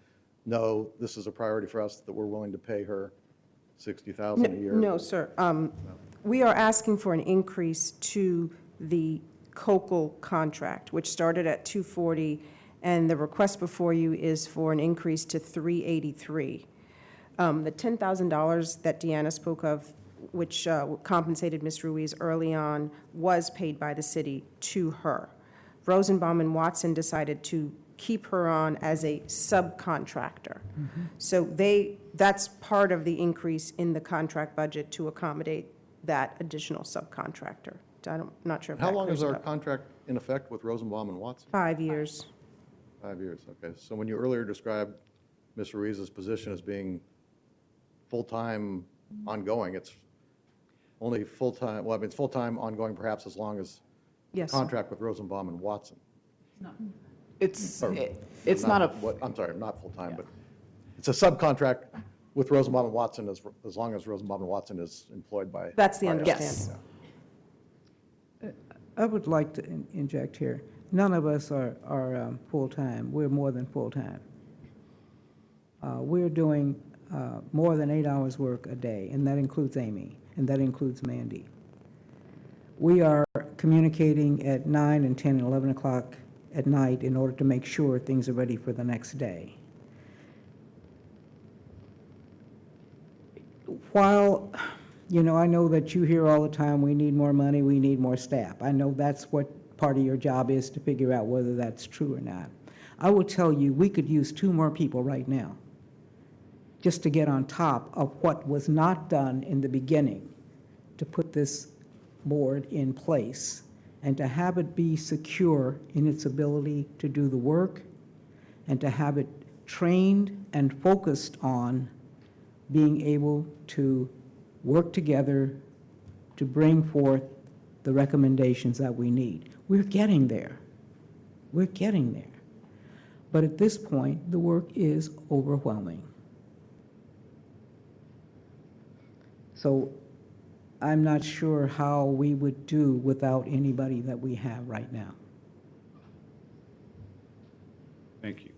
no, this is a priority for us, that we're willing to pay her 60,000 a year. No, sir. We are asking for an increase to the COCL contract, which started at 240, and the request before you is for an increase to 383. The $10,000 that Deanna spoke of, which compensated Ms. Ruiz early on, was paid by the city to her. Rosenbaum and Watson decided to keep her on as a subcontractor. So that's part of the increase in the contract budget to accommodate that additional subcontractor. I'm not sure if that How long clears is it our up. contract in effect with Rosenbaum and Watson? 5 years. 5 years, okay. So when you earlier described Ms. Ruiz's position as being full-time ongoing, it's only full-time, well, I mean, it's full-time ongoing perhaps as long as Yes. contract with Rosenbaum and Watson. It's, Or- it's not a, I'm sorry, not full-time, but it's a subcontract with Rosenbaum and Watson as long as Rosenbaum and Watson is employed by. That's the by us. understanding. I would like to inject here. None of us are full-time. We're more than full-time. We're doing more than 8 hours work a day, and that includes Amy, and that includes Mandy. We are communicating at 9 and 10 and 11 o'clock at night in order to make sure things are ready for the next day. While, I know that you hear all the time, we need more money, we need more staff. I know that's what part of your job is, to figure out whether that's true or not. I will tell you, we could use 2 more people right now, just to get on top of what was not done in the beginning, to put this board in place, and to have it be secure in its ability to do the work, and to have it trained and focused on being able to work together to bring forth the recommendations that we need. We're getting there. We're getting there. But at this point, the work is overwhelming. So I'm not sure how we would do without anybody that we have right now. Thank you.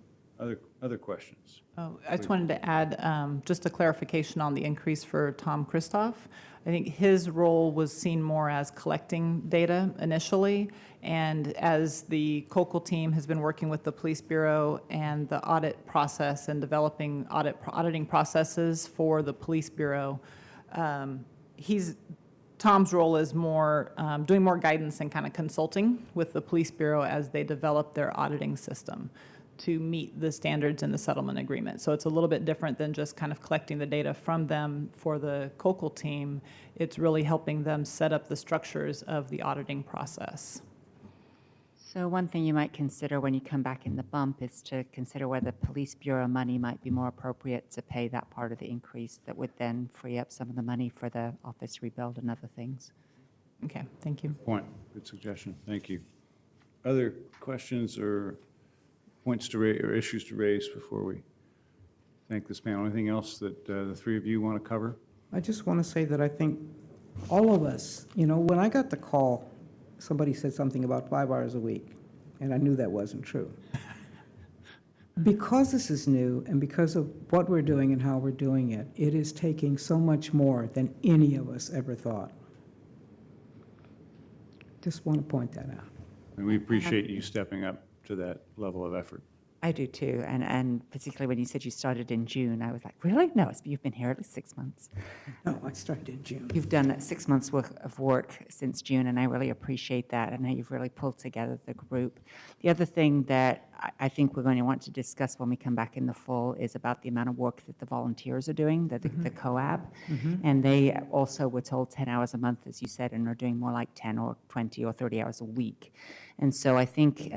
Other questions? oh, I just wanted to add just a clarification on the increase for Tom Christoph. I think his role was seen more as collecting data initially, and as the COCL team has been working with the Police Bureau and the audit process and developing auditing processes for the Police Bureau, Tom's role is more doing more guidance and kind of consulting with the Police Bureau as they develop their auditing system to meet the standards in the settlement agreement. So it's a little bit different than just kind of collecting the data from them for the COCL team. It's really helping them set up the structures of the auditing process. So one thing you might consider when you come back in the bump is to consider whether Police Bureau money might be more appropriate to pay that part of the increase that would then free up some of the money for the office rebuild and other things. Okay, thank you. Point. Good suggestion. Thank you. Other questions or points to raise, or issues to raise before we thank this panel? Anything else that the 3 of you want to cover? I just want to say that I think all of us, when I got the call, somebody said something about 5 hours a week, and I knew that wasn't true. Because this is new, and because of what we're doing and how we're doing it, it is taking so much more than any of us ever thought. Just want to point that out. And we appreciate you stepping up to that level of effort. I do too, and particularly when you said you started in June, I was like, really? No, you've been here at least 6 months. No, I started in June. You've done 6 months' worth of work since June, and I really appreciate that, and how you've really pulled together the group. The other thing that I think we're going to want to discuss when we come back in the fall is about the amount of work that the volunteers are doing, the COAB. And they also were told 10 hours a month, as you said, and are doing more like 10 or 20 or 30 hours a week. And so I think,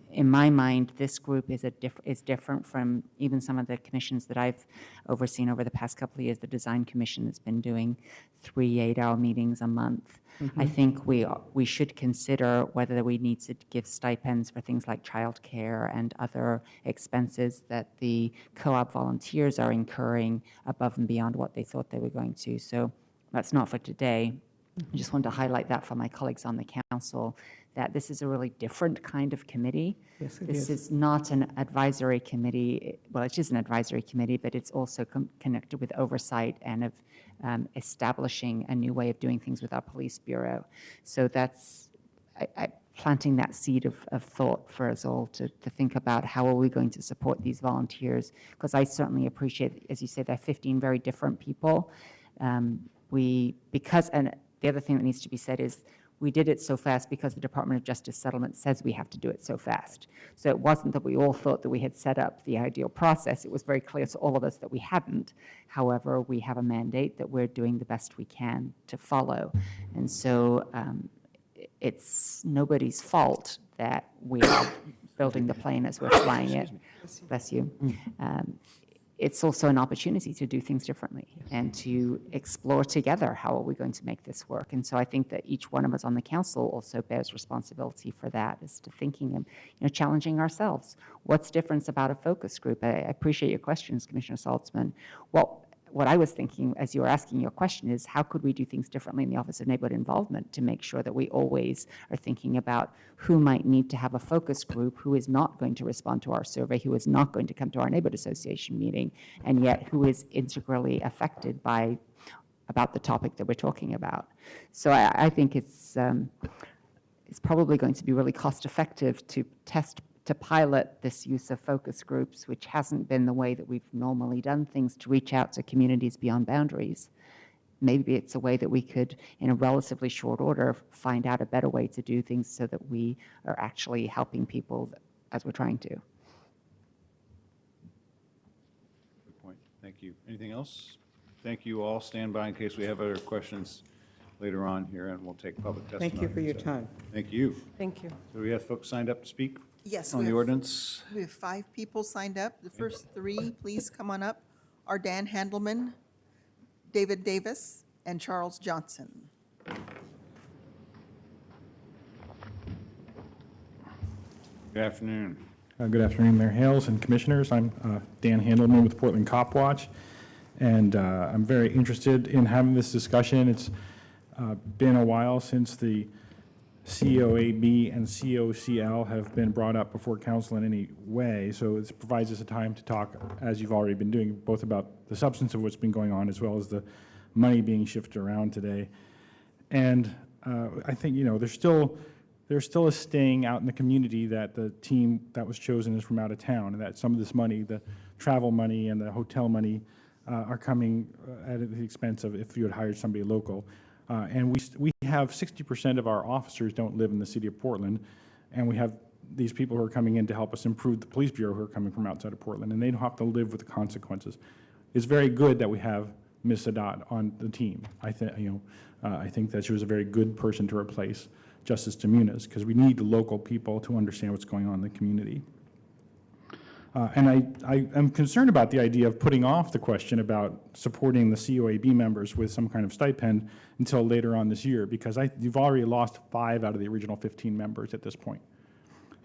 in my mind, this group is different from even some of the commissions that I've overseen over the past couple of years. The Design Commission that's been doing 3 8-hour meetings a month. I think we should consider whether we need to give stipends for things like childcare and other expenses that the co-op volunteers are incurring above and beyond what they thought they were going to. So that's not for today. I just wanted to highlight that for my colleagues on the council, that this is a really different kind of committee. Yes, it This is. is not an advisory committee. Well, it is an advisory committee, but it's also connected with oversight and of establishing a new way of doing things with our police bureau. So that's planting that seed of thought for us all to think about how are we going to support these volunteers, because I certainly appreciate, as you say, they're 15 very different people. And the other thing that needs to be said is we did it so fast because the Department of Justice Settlement says we have to do it so fast. So it wasn't that we all thought that we had set up the ideal process. It was very clear to all of us that we hadn't. However, we have a mandate that we're doing the best we can to follow. And so it's nobody's fault that we are building the plane as we're flying it. Bless you. It's also an opportunity to do things differently and to explore together how are we going to make this work. And so I think that each one of us on the council also bears responsibility for that, as to thinking and challenging ourselves. What's different about a focus group? I appreciate your questions, Commissioner Saltzman. Well, what I was thinking as you were asking your question is, how could we do things differently in the Office of Neighborhood Involvement to make sure that we always are thinking about who might need to have a focus group, who is not going to respond to our survey, who is not going to come to our neighborhood association meeting, and yet who is integrally affected by about the topic that we're talking about. So I think it's probably going to be really cost effective to pilot this use of focus groups, which hasn't been the way that we've normally done things, to reach out to communities beyond boundaries. Maybe it's a way that we could, in a relatively short order, find out a better way to do things so that we are actually helping people as we're trying to. Good point. Thank you. Anything else? Thank you all. Stand by in case we have other questions later on here, and we'll take public testimony. Thank you for your So, time. Thank you. Thank you. So we have folks signed up to speak Yes, on we the have- ordinance? We have 5 people signed up. The first 3, please come on up, are Dan Handelman, David Davis, and Charles Johnson. Good afternoon. Good afternoon, Mayor Hales and Commissioners. I'm Dan Handelman with Portland Cop Watch, and I'm very interested in having this discussion. It's been a while since the COAB and COCL have been brought up before council in any way, so it provides us a time to talk, as you've already been doing, both about the substance of what's been going on as well as the money being shifted around today. And I think, there's still a staying out in the community that the team that was chosen is from out of town, and that some of this money, the travel money and the hotel money, are coming at the expense of if you had hired somebody local. And we have 60% of our officers don't live in the city of Portland, and we have these people who are coming in to help us improve the police bureau who are coming from outside of Portland, and they don't have to live with the consequences. It's very good that we have Ms. Sadat on the team. I think that she was a very good person to replace Justice Tamunas, because we need the local people to understand what's going on in the community. And I am concerned about the idea of putting off the question about supporting the COAB members with some kind of stipend until later on this year, because you've already lost 5 out of the original 15 members at this point.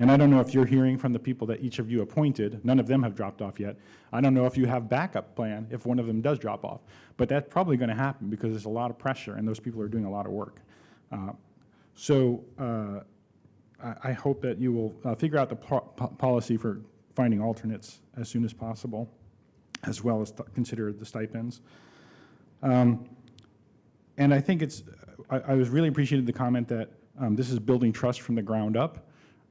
And I don't know if you're hearing from the people that each of you appointed. None of them have dropped off yet. I don't know if you have backup plan if one of them does drop off. But that's probably going to happen because there's a lot of pressure, and those people are doing a lot of work. So I hope that you will figure out the policy for finding alternates as soon as possible, as well as consider the stipends. And I think I was really appreciated the comment that this is building trust from the ground up,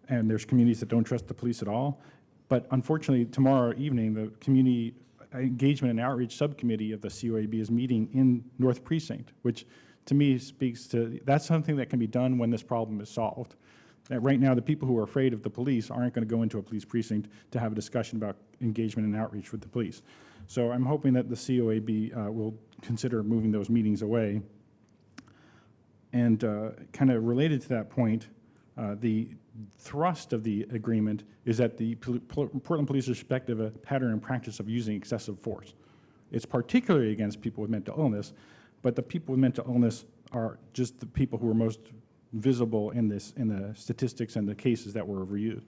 and there's communities that don't trust the police at all. But unfortunately, tomorrow evening, the Community Engagement and Outreach Subcommittee of the COAB is meeting in North Precinct, which to me speaks to, that's something that can be done when this problem is solved. That right now, the people who are afraid of the police aren't going to go into a police precinct to have a discussion about engagement and outreach with the police. So I'm hoping that the COAB will consider moving those meetings away. And kind of related to that point, the thrust of the agreement is that the Portland Police respect of a pattern and practice of using excessive force. It's particularly against people with mental illness, but the people with mental illness are just the people who are most visible in the statistics and the cases that were reviewed.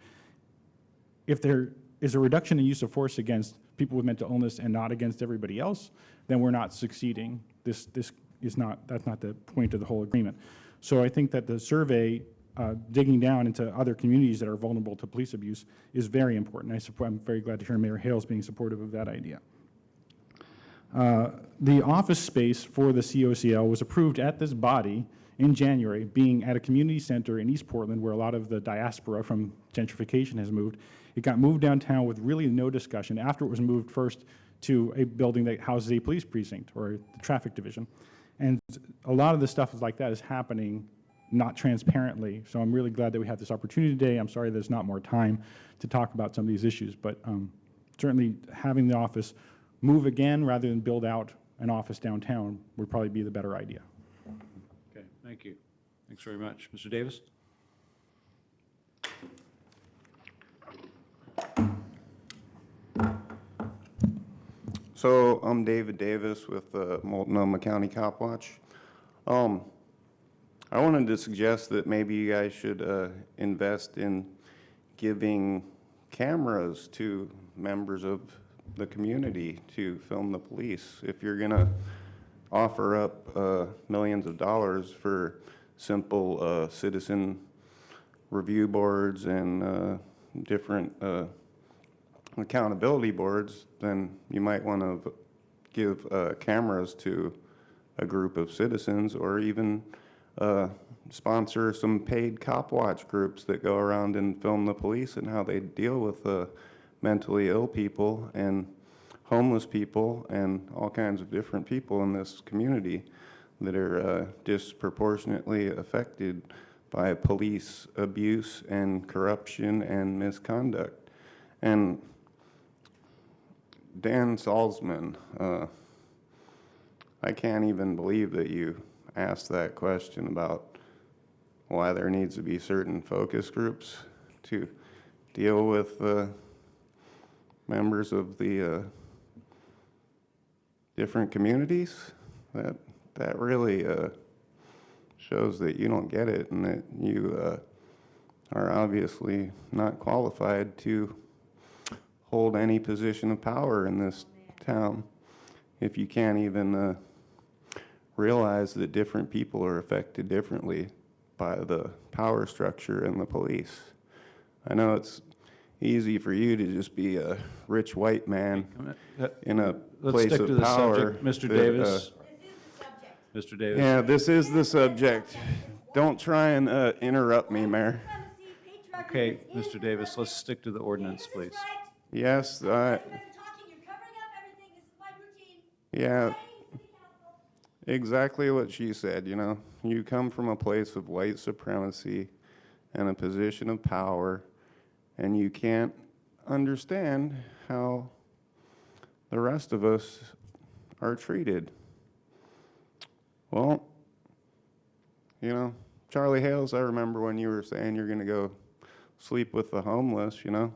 If there is a reduction in use of force against people with mental illness and not against everybody else, then we're not succeeding. That's not the point of the whole agreement. So I think that the survey, digging down into other communities that are vulnerable to police abuse, is very important. I'm very glad to hear Mayor Hales being supportive of that idea. The office space for the COCL was approved at this body in January, being at a community center in East Portland where a lot of the diaspora from gentrification has moved. It got moved downtown with really no discussion after it was moved first to a building that houses a police precinct or the traffic division. And a lot of the stuff like that is happening not transparently. So I'm really glad that we had this opportunity today. I'm sorry there's not more time to talk about some of these issues, but certainly having the office move again rather than build out an office downtown would probably be the better idea. Okay, thank you. Thanks very much. Mr. Davis? So I'm David Davis with Multnomah County Cop Watch. I wanted to suggest that maybe you guys should invest in giving cameras to members of the community to film the police. If you're going to offer up millions of dollars for simple citizen review boards and different accountability boards, then you might want to give cameras to a group of citizens, or even sponsor some paid cop watch groups that go around and film the police and how they deal with mentally ill people and homeless people and all kinds of different people in this community that are disproportionately affected by police abuse and corruption and misconduct. And Dan Salzman, I can't even believe that you asked that question about why there needs to be certain focus groups to deal with members of the different communities. That really shows that you don't get it, and that you are obviously not qualified to hold any position of power in this town if you can't even realize that different people are affected differently by the power structure in the police. I know it's easy for you to just be a rich white man in a Let's place stick of to the power. subject. Mr. that, Davis? Mr. Davis? Yeah, this is the subject. Don't try and interrupt me, Mayor. Okay, Mr. Davis, let's stick to the ordinance, please. Yes, yeah, exactly what she said, you know. You come from a place of white supremacy and a position of power, and you can't understand how the rest of us are treated. Well, you know, Charlie Hales, I remember when you were saying you're going to go sleep with the homeless, you know.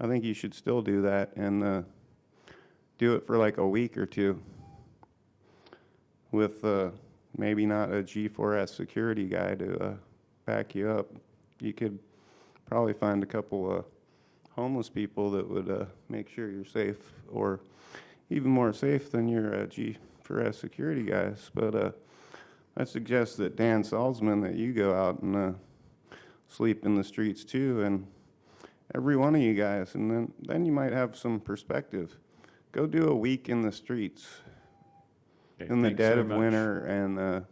I think you should still do that, and do it for like a week or two with maybe not a G4S security guy to back you up. You could probably find a couple homeless people that would make sure you're safe, or even more safe than your G4S security guys. But I suggest that Dan Salzman, that you go out and sleep in the streets too, and every one of you guys, and then you might have some perspective. Go do a week in the streets Okay, in the thanks dead very of much. winter, and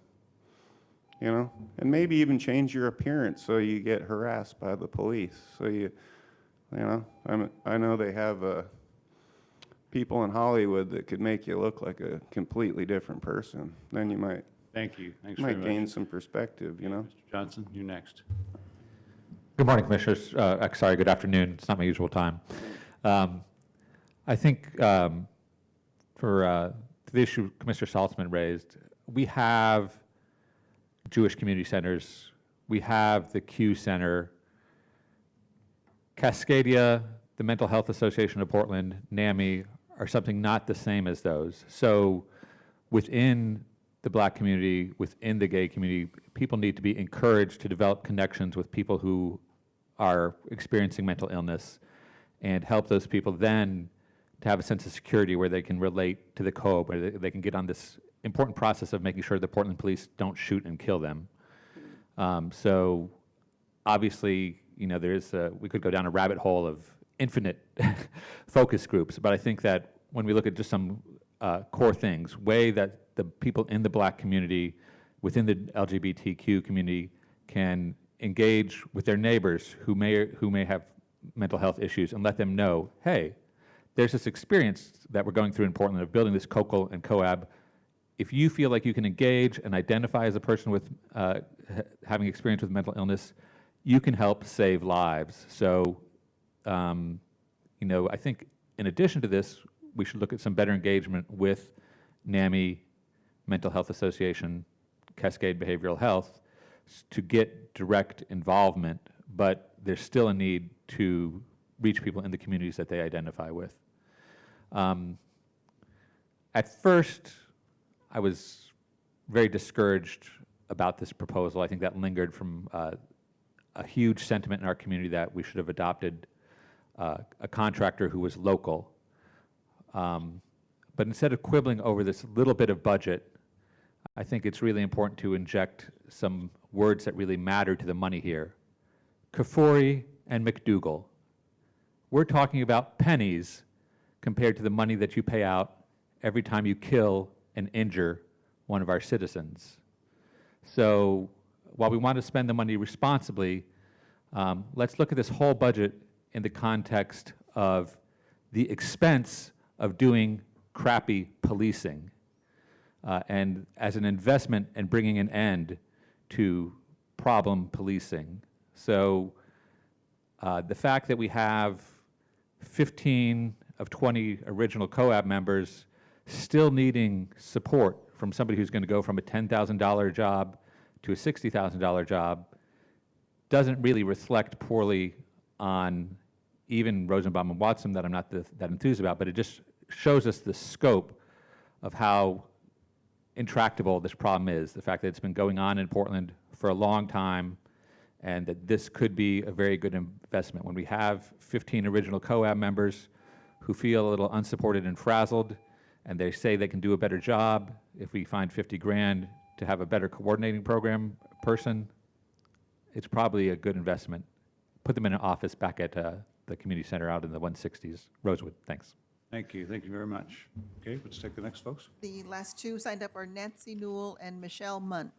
you know, and maybe even change your appearance so you get harassed by the police. So you know, I know they have people in Hollywood that could make you look like a completely different person. Then you might Thank you. Thanks very gain much. some perspective, you know. Mr. Johnson, you next. Good morning, Commissioners. Sorry, good afternoon. It's not my usual time. I think for the issue Commissioner Saltzman raised, we have Jewish community centers. We have the Q Center. Cascadia, the Mental Health Association of Portland, NAMI, are something not the same as those. So within the Black community, within the gay community, people need to be encouraged to develop connections with people who are experiencing mental illness, and help those people then to have a sense of security where they can relate to the code, where they can get on this important process of making sure the Portland police don't shoot and kill them. So obviously, you know, we could go down a rabbit hole of infinite focus groups, but I think that when we look at just some core things, way that the people in the Black community, within the LGBTQ community, can engage with their neighbors who may have mental health issues, and let them know, hey, there's this experience that we're going through in Portland of building this COCL and COAB. If you feel like you can engage and identify as a person with having experience with mental illness, you can help save lives. So, you know, I think in addition to this, we should look at some better engagement with NAMI, Mental Health Association, Cascade Behavioral Health, to get direct involvement, but there's still a need to reach people in the communities that they identify with. At first, I was very discouraged about this proposal. I think that lingered from a huge sentiment in our community that we should have adopted a contractor who was local. But instead of quibbling over this little bit of budget, I think it's really important to inject some words that really matter to the money here. Kafuri and McDougal. We're talking about pennies compared to the money that you pay out every time you kill and injure one of our citizens. So while we want to spend the money responsibly, let's look at this whole budget in the context of the expense of doing crappy policing and as an investment in bringing an end to problem policing. So the fact that we have 15 of 20 original COAB members still needing support from somebody who's going to go from a $10,000 job to a $60,000 job doesn't really reflect poorly on even Rosenbaum and Watson, that I'm not that enthused about, but it just shows us the scope of how intractable this problem is, the fact that it's been going on in Portland for a long time, and that this could be a very good investment. When we have 15 original COAB members who feel a little unsupported and frazzled, and they say they can do a better job if we find 50 grand to have a better coordinating program person, it's probably a good investment. Put them in an office back at the community center out in the 160s. Rosewood, thanks. Thank you very much. Okay, let's take the next folks. The last two signed up are Nancy Newell and Michelle Munt.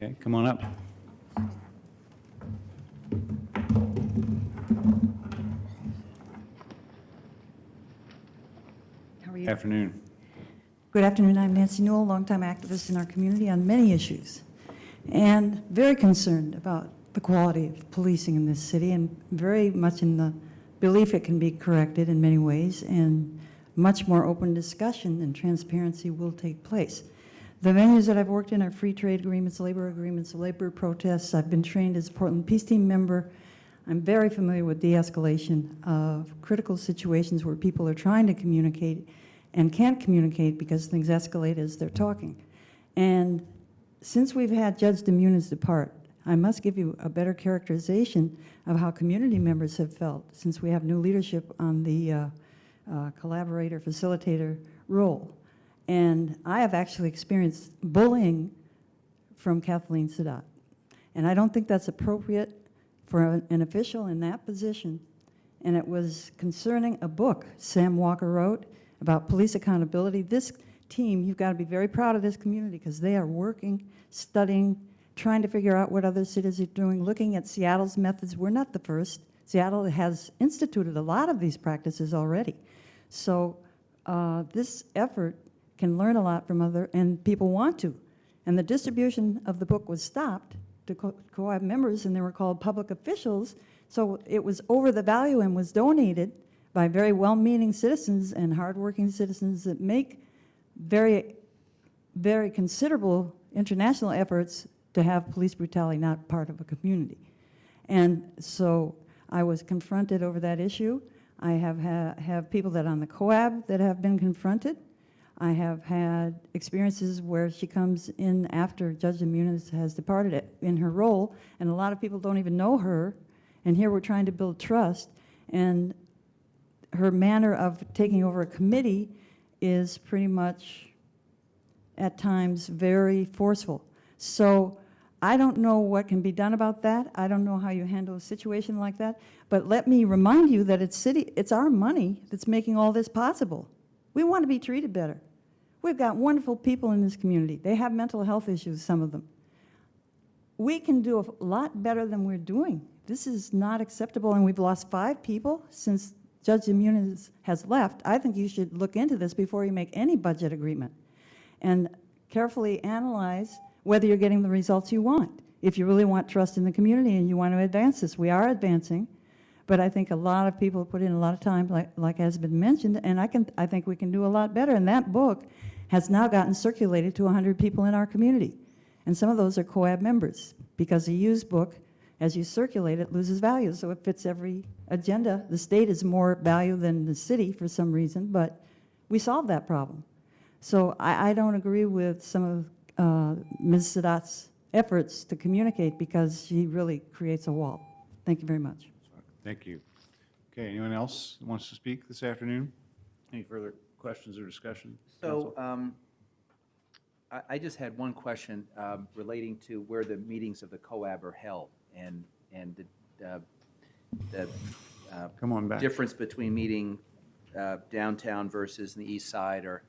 Okay, come on up. How are you? Afternoon. Good afternoon. I'm Nancy Newell, longtime activist in our community on many issues, and very concerned about the quality of policing in this city, and very much in the belief it can be corrected in many ways, and much more open discussion and transparency will take place. The venues that I've worked in are free trade agreements, labor protests. I've been trained as a Portland Peace Team member. I'm very familiar with de-escalation of critical situations where people are trying to communicate and can't communicate because things escalate as they're talking. And since we've had Judge Demunis depart, I must give you a better characterization of how community members have felt since we have new leadership on the collaborator, facilitator role. And I have actually experienced bullying from Kathleen Sadat. And I don't think that's appropriate for an official in that position. And it was concerning a book Sam Walker wrote about police accountability. This team, you've got to be very proud of this community because they are working, studying, trying to figure out what other cities are doing, looking at Seattle's methods. We're not the first. Seattle has instituted a lot of these practices already. So this effort can learn a lot from other, and people want to. And the distribution of the book was stopped to COAB members, and they were called public officials. So it was over the value and was donated by very well-meaning citizens and hardworking citizens that make very, very considerable international efforts to have police brutality not part of a community. And so I was confronted over that issue. I have people that on the COAB that have been confronted. I have had experiences where she comes in after Judge Demunis has departed in her role, and a lot of people don't even know her, and here we're trying to build trust, and her manner of taking over a committee is pretty much, at times, very forceful. So I don't know what can be done about that. I don't know how you handle a situation like that. But let me remind you that it's our money that's making all this possible. We want to be treated better. We've got wonderful people in this community. They have mental health issues, some of them. We can do a lot better than we're doing. This is not acceptable, and we've lost 5 people since Judge Demunis has left. I think you should look into this before you make any budget agreement and carefully analyze whether you're getting the results you want. If you really want trust in the community and you want to advance this, we are advancing, but I think a lot of people put in a lot of time, like has been mentioned, and I think we can do a lot better. And that book has now gotten circulated to 100 people in our community. And some of those are COAB members, because a used book, as you circulate it, loses value, so it fits every agenda. The state is more value than the city for some reason, but we solved that problem. So I don't agree with some of Ms. Sadat's efforts to communicate, because she really creates a wall. Thank you very much. Thank you. Okay, anyone else that wants to speak this afternoon? Any further questions or discussion? So I just had one question relating to where the meetings of the COAB are held and the Come on back. difference between meeting downtown versus the east side, or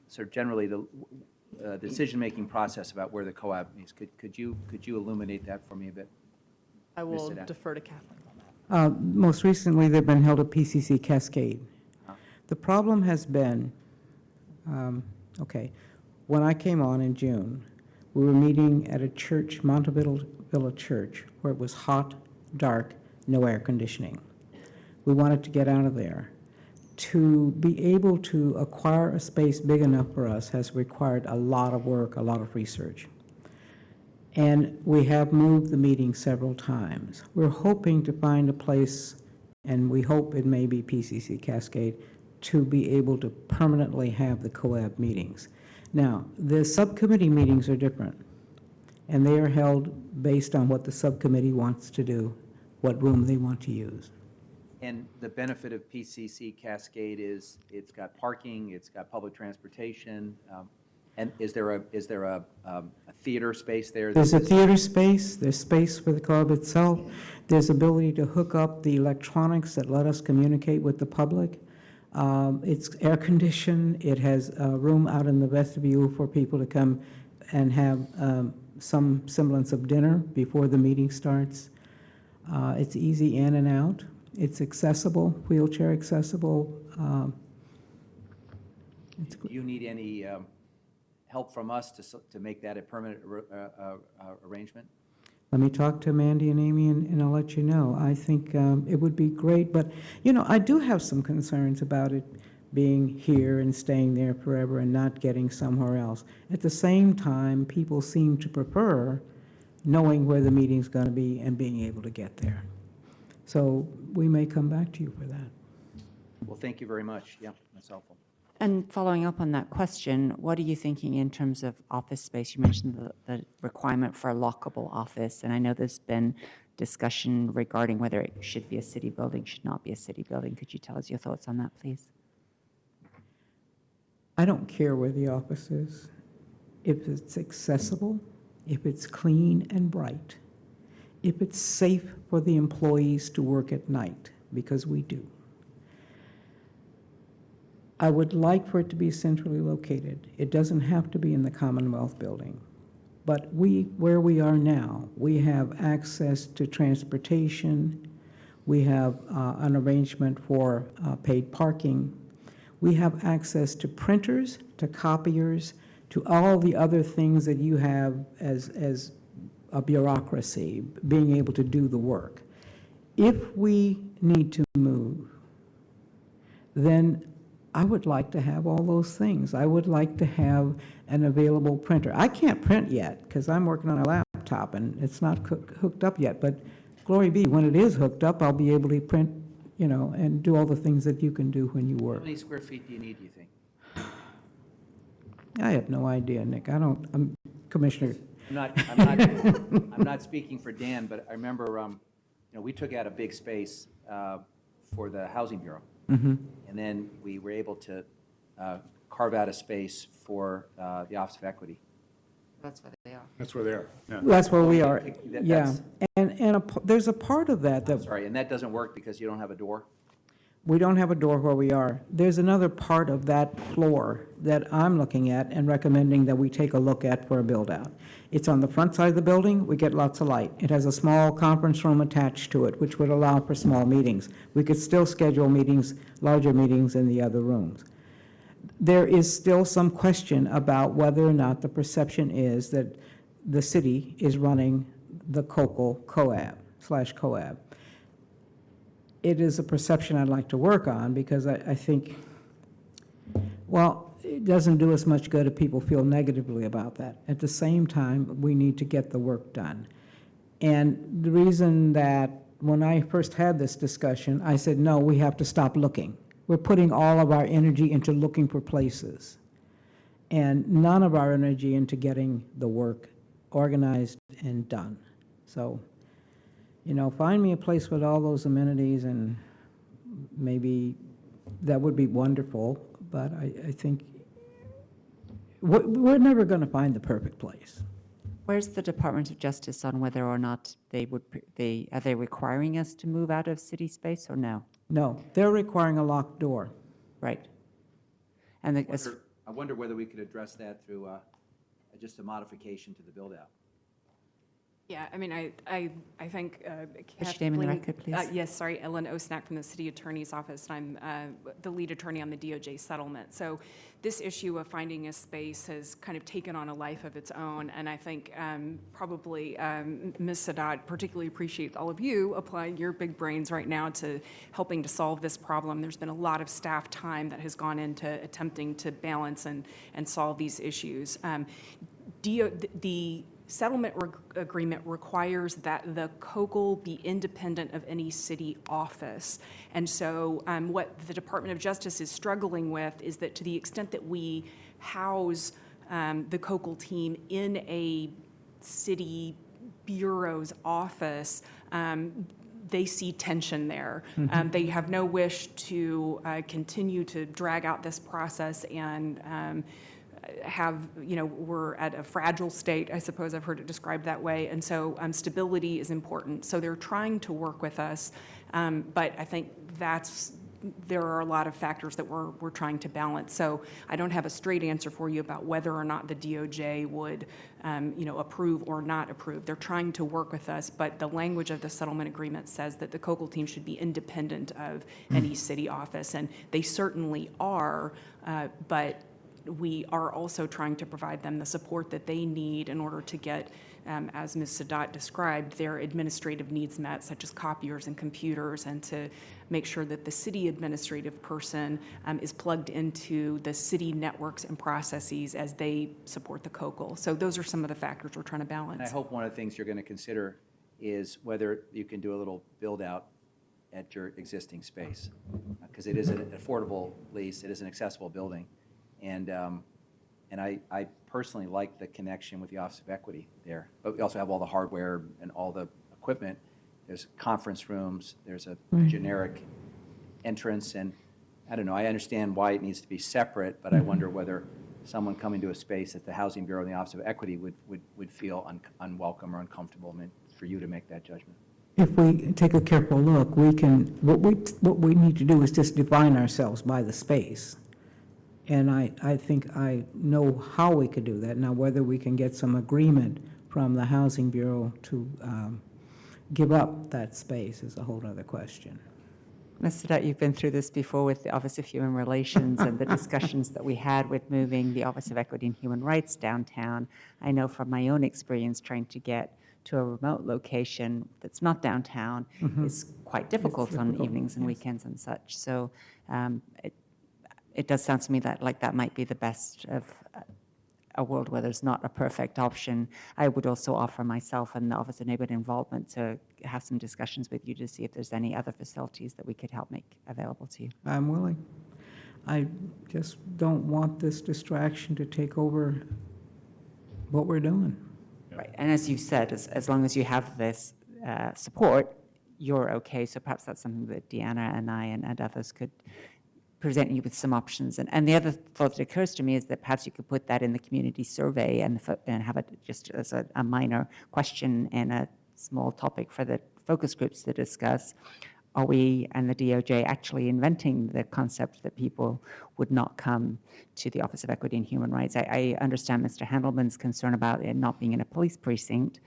sort of generally the decision-making process about where the COAB meets. Could you illuminate that for me a bit? I will Sadat. defer to Kathleen on that. Most recently, they've been held at PCC Cascade. The problem has been, okay, when I came on in June, we were meeting at a church, Montevilla Church, where it was hot, dark, no air conditioning. We wanted to get out of there. To be able to acquire a space big enough for us has required a lot of work, a lot of research. And we have moved the meeting several times. We're hoping to find a place, and we hope it may be PCC Cascade, to be able to permanently have the COAB meetings. Now, the subcommittee meetings are different, and they are held based on what the subcommittee wants to do, what room they want to use. And the benefit of PCC Cascade is it's got parking, it's got public transportation, and is there a theater space there? There's a theater space, there's space for the club itself, there's ability to hook up the electronics that let us communicate with the public. It's air-conditioned, it has a room out in the vestibule for people to come and have some semblance of dinner before the meeting starts. It's easy in and out. It's accessible, wheelchair accessible. Do you need any help from us to make that a permanent arrangement? Let me talk to Mandy and Amy, and I'll let you know. I think it would be great, but, you know, I do have some concerns about it being here and staying there forever and not getting somewhere else. At the same time, people seem to prefer knowing where the meeting's going to be and being able to get there. So we may come back to you for that. Well, thank you very much. Yeah, that's helpful. And following up on that question, what are you thinking in terms of office space? You mentioned the requirement for a lockable office, and I know there's been discussion regarding whether it should be a city building, should not be a city building. Could you tell us your thoughts on that, please? I don't care where the office is. If it's accessible, if it's clean and bright, if it's safe for the employees to work at night, because we do. I would like for it to be centrally located. It doesn't have to be in the Commonwealth Building. But where we are now, we have access to transportation, we have an arrangement for paid parking, we have access to printers, to copiers, to all the other things that you have as a bureaucracy, being able to do the work. If we need to move, then I would like to have all those things. I would like to have an available printer. I can't print yet because I'm working on a laptop and it's not hooked up yet, but glory be, when it is hooked up, I'll be able to print, you know, and do all the things that you can do when you How work. many square feet do you need, do you think? I have no idea, Nick. I'm Commissioner. I'm not speaking for Dan, but I remember, you know, we took out a big space for the Housing Bureau. And then we were able to carve out a space for the Office of Equity. That's what they are. That's where they are. Yeah. That's where we are, That- yeah. that's- And there's a part of that that Sorry, and that doesn't work because you don't have a door? we don't have a door where we are. There's another part of that floor that I'm looking at and recommending that we take a look at for a build-out. It's on the front side of the building, we get lots of light. It has a small conference room attached to it, which would allow for small meetings. We could still schedule meetings, larger meetings in the other rooms. There is still some question about whether or not the perception is that the city is running the COAB/COAB. It is a perception I'd like to work on because I think, well, it doesn't do us much good if people feel negatively about that. At the same time, we need to get the work done. And the reason that when I first had this discussion, I said, no, we have to stop looking. We're putting all of our energy into looking for places, and none of our energy into getting the work organized and done. So, find me a place with all those amenities, and maybe that would be wonderful, but I think we're never going to find the perfect place. Where's the Department of Justice on whether or not are they requiring us to move out of city space or no? No, they're requiring a locked door. Right. And I wonder whether we could address that through just a modification to the build-out. Yeah, I mean, I think. What's your name in the record, please? Yes, sorry, Ellen Osnack from the City Attorney's Office, and I'm the lead attorney on the DOJ settlement. So this issue of finding a space has kind of taken on a life of its own, and I think probably Ms. Sadat particularly appreciates all of you applying your big brains right now to helping to solve this problem. There's been a lot of staff time that has gone into attempting to balance and solve these issues. The settlement agreement requires that the COGL be independent of any city office. And so what the Department of Justice is struggling with is that to the extent that we house the COGL team in a city bureau's office, they see tension there. They have no wish to continue to drag out this process and we're at a fragile state, I suppose I've heard it described that way, and so stability is important. So they're trying to work with us, but I think there are a lot of factors that we're trying to balance. So I don't have a straight answer for you about whether or not the DOJ would, approve or not approve. They're trying to work with us, but the language of the settlement agreement says that the COGL team should be independent of any city office, and they certainly are, but we are also trying to provide them the support that they need in order to get, as Ms. Sadat described, their administrative needs met, such as copiers and computers, and to make sure that the city administrative person is plugged into the city networks and processes as they support the COGL. So those are some of the factors we're trying to balance. And I hope one of the things you're going to consider is whether you can do a little build-out at your existing space, because it is an affordable lease, it is an accessible building. And I personally like the connection with the Office of Equity there. But we also have all the hardware and all the equipment. There's conference rooms, there's a generic entrance, and I don't know, I understand why it needs to be separate, but I wonder whether someone coming to a space at the Housing Bureau and the Office of Equity would feel unwelcome or uncomfortable. I mean, for you to make that judgment. If we take a careful look, what we need to do is just define ourselves by the space. And I think I know how we could do that. Now, whether we can get some agreement from the Housing Bureau to give up that space is a whole other question. Ms. Sadat, you've been through this before with the Office of Human Relations and the discussions that we had with moving the Office of Equity and Human Rights downtown. I know from my own experience trying to get to a remote location that's not downtown is quite difficult on evenings and weekends and such. So it does sound to me that might be the best of a world where there's not a perfect option. I would also offer myself and the Office of Neighborhood Involvement to have some discussions with you to see if there's any other facilities that we could help make available to you. I'm willing. I just don't want this distraction to take over what we're doing. Right, and as you said, as long as you have this support, you're okay. So perhaps that's something that Deanna and I and others could present you with some options. And the other thought that occurs to me is that perhaps you could put that in the community survey and have it just as a minor question and a small topic for the focus groups to discuss. Are we and the DOJ actually inventing the concept that people would not come to the Office of Equity and Human Rights? I understand Mr. Handelman's concern about it not being in a police precinct.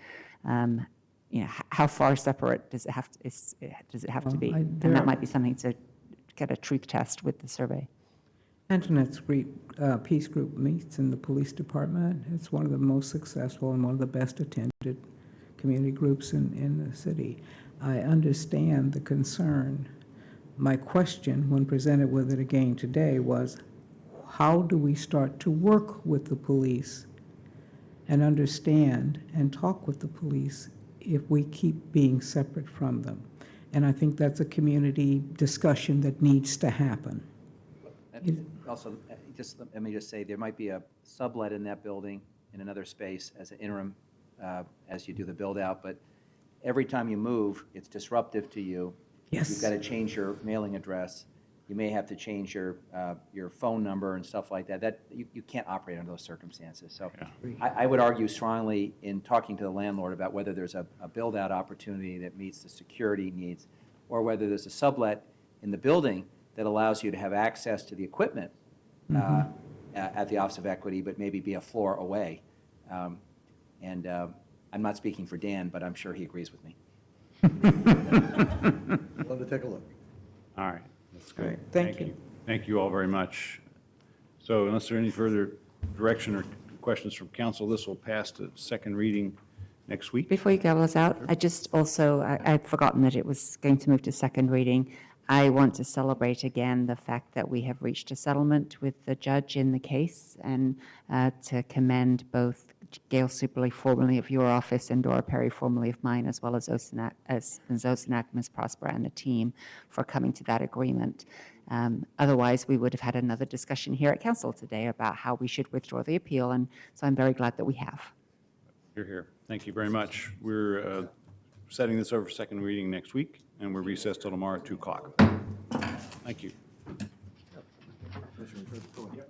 How far separate does it have to be? And that might be something to get a truth test with the survey. Antoinette Street Peace Group meets in the police department. It's one of the most successful and one of the best attended community groups in the city. I understand the concern. My question, when presented with it again today, was how do we start to work with the police and understand and talk with the police if we keep being separate from them? And I think that's a community discussion that needs to happen. Also, let me just say, there might be a sublet in that building in another space as an interim, as you do the build-out, but every time you move, it's disruptive to you. Yes. You've got to change your mailing address. You may have to change your phone number and stuff like that. You can't operate under those circumstances. So I would argue strongly in talking to the landlord about whether there's a build-out opportunity that meets the security needs, or whether there's a sublet in the building that allows you to have access to the equipment at the Office of Equity, but maybe be a floor away. And I'm not speaking for Dan, but I'm sure he agrees with me. Love to take a look. All right, that's good. Great, thank you. Thank you all very much. So unless there are any further direction or questions from council, this will pass to second reading next week. Before you go us out, I just also, I'd forgotten that it was going to move to second reading. I want to celebrate again the fact that we have reached a settlement with the judge in the case, and to commend both Gail Superley, formerly of your office, and Dora Perry, formerly of mine, as well as Zosanak, Ms. Prosper, and the team for coming to that agreement. Otherwise, we would have had another discussion here at council today about how we should withdraw the appeal, and so I'm very glad that we have. You're here. Thank you very much. We're setting this over for second reading next week, and we're recessed till tomorrow at 2 o'clock. Thank you. Commissioner, go ahead.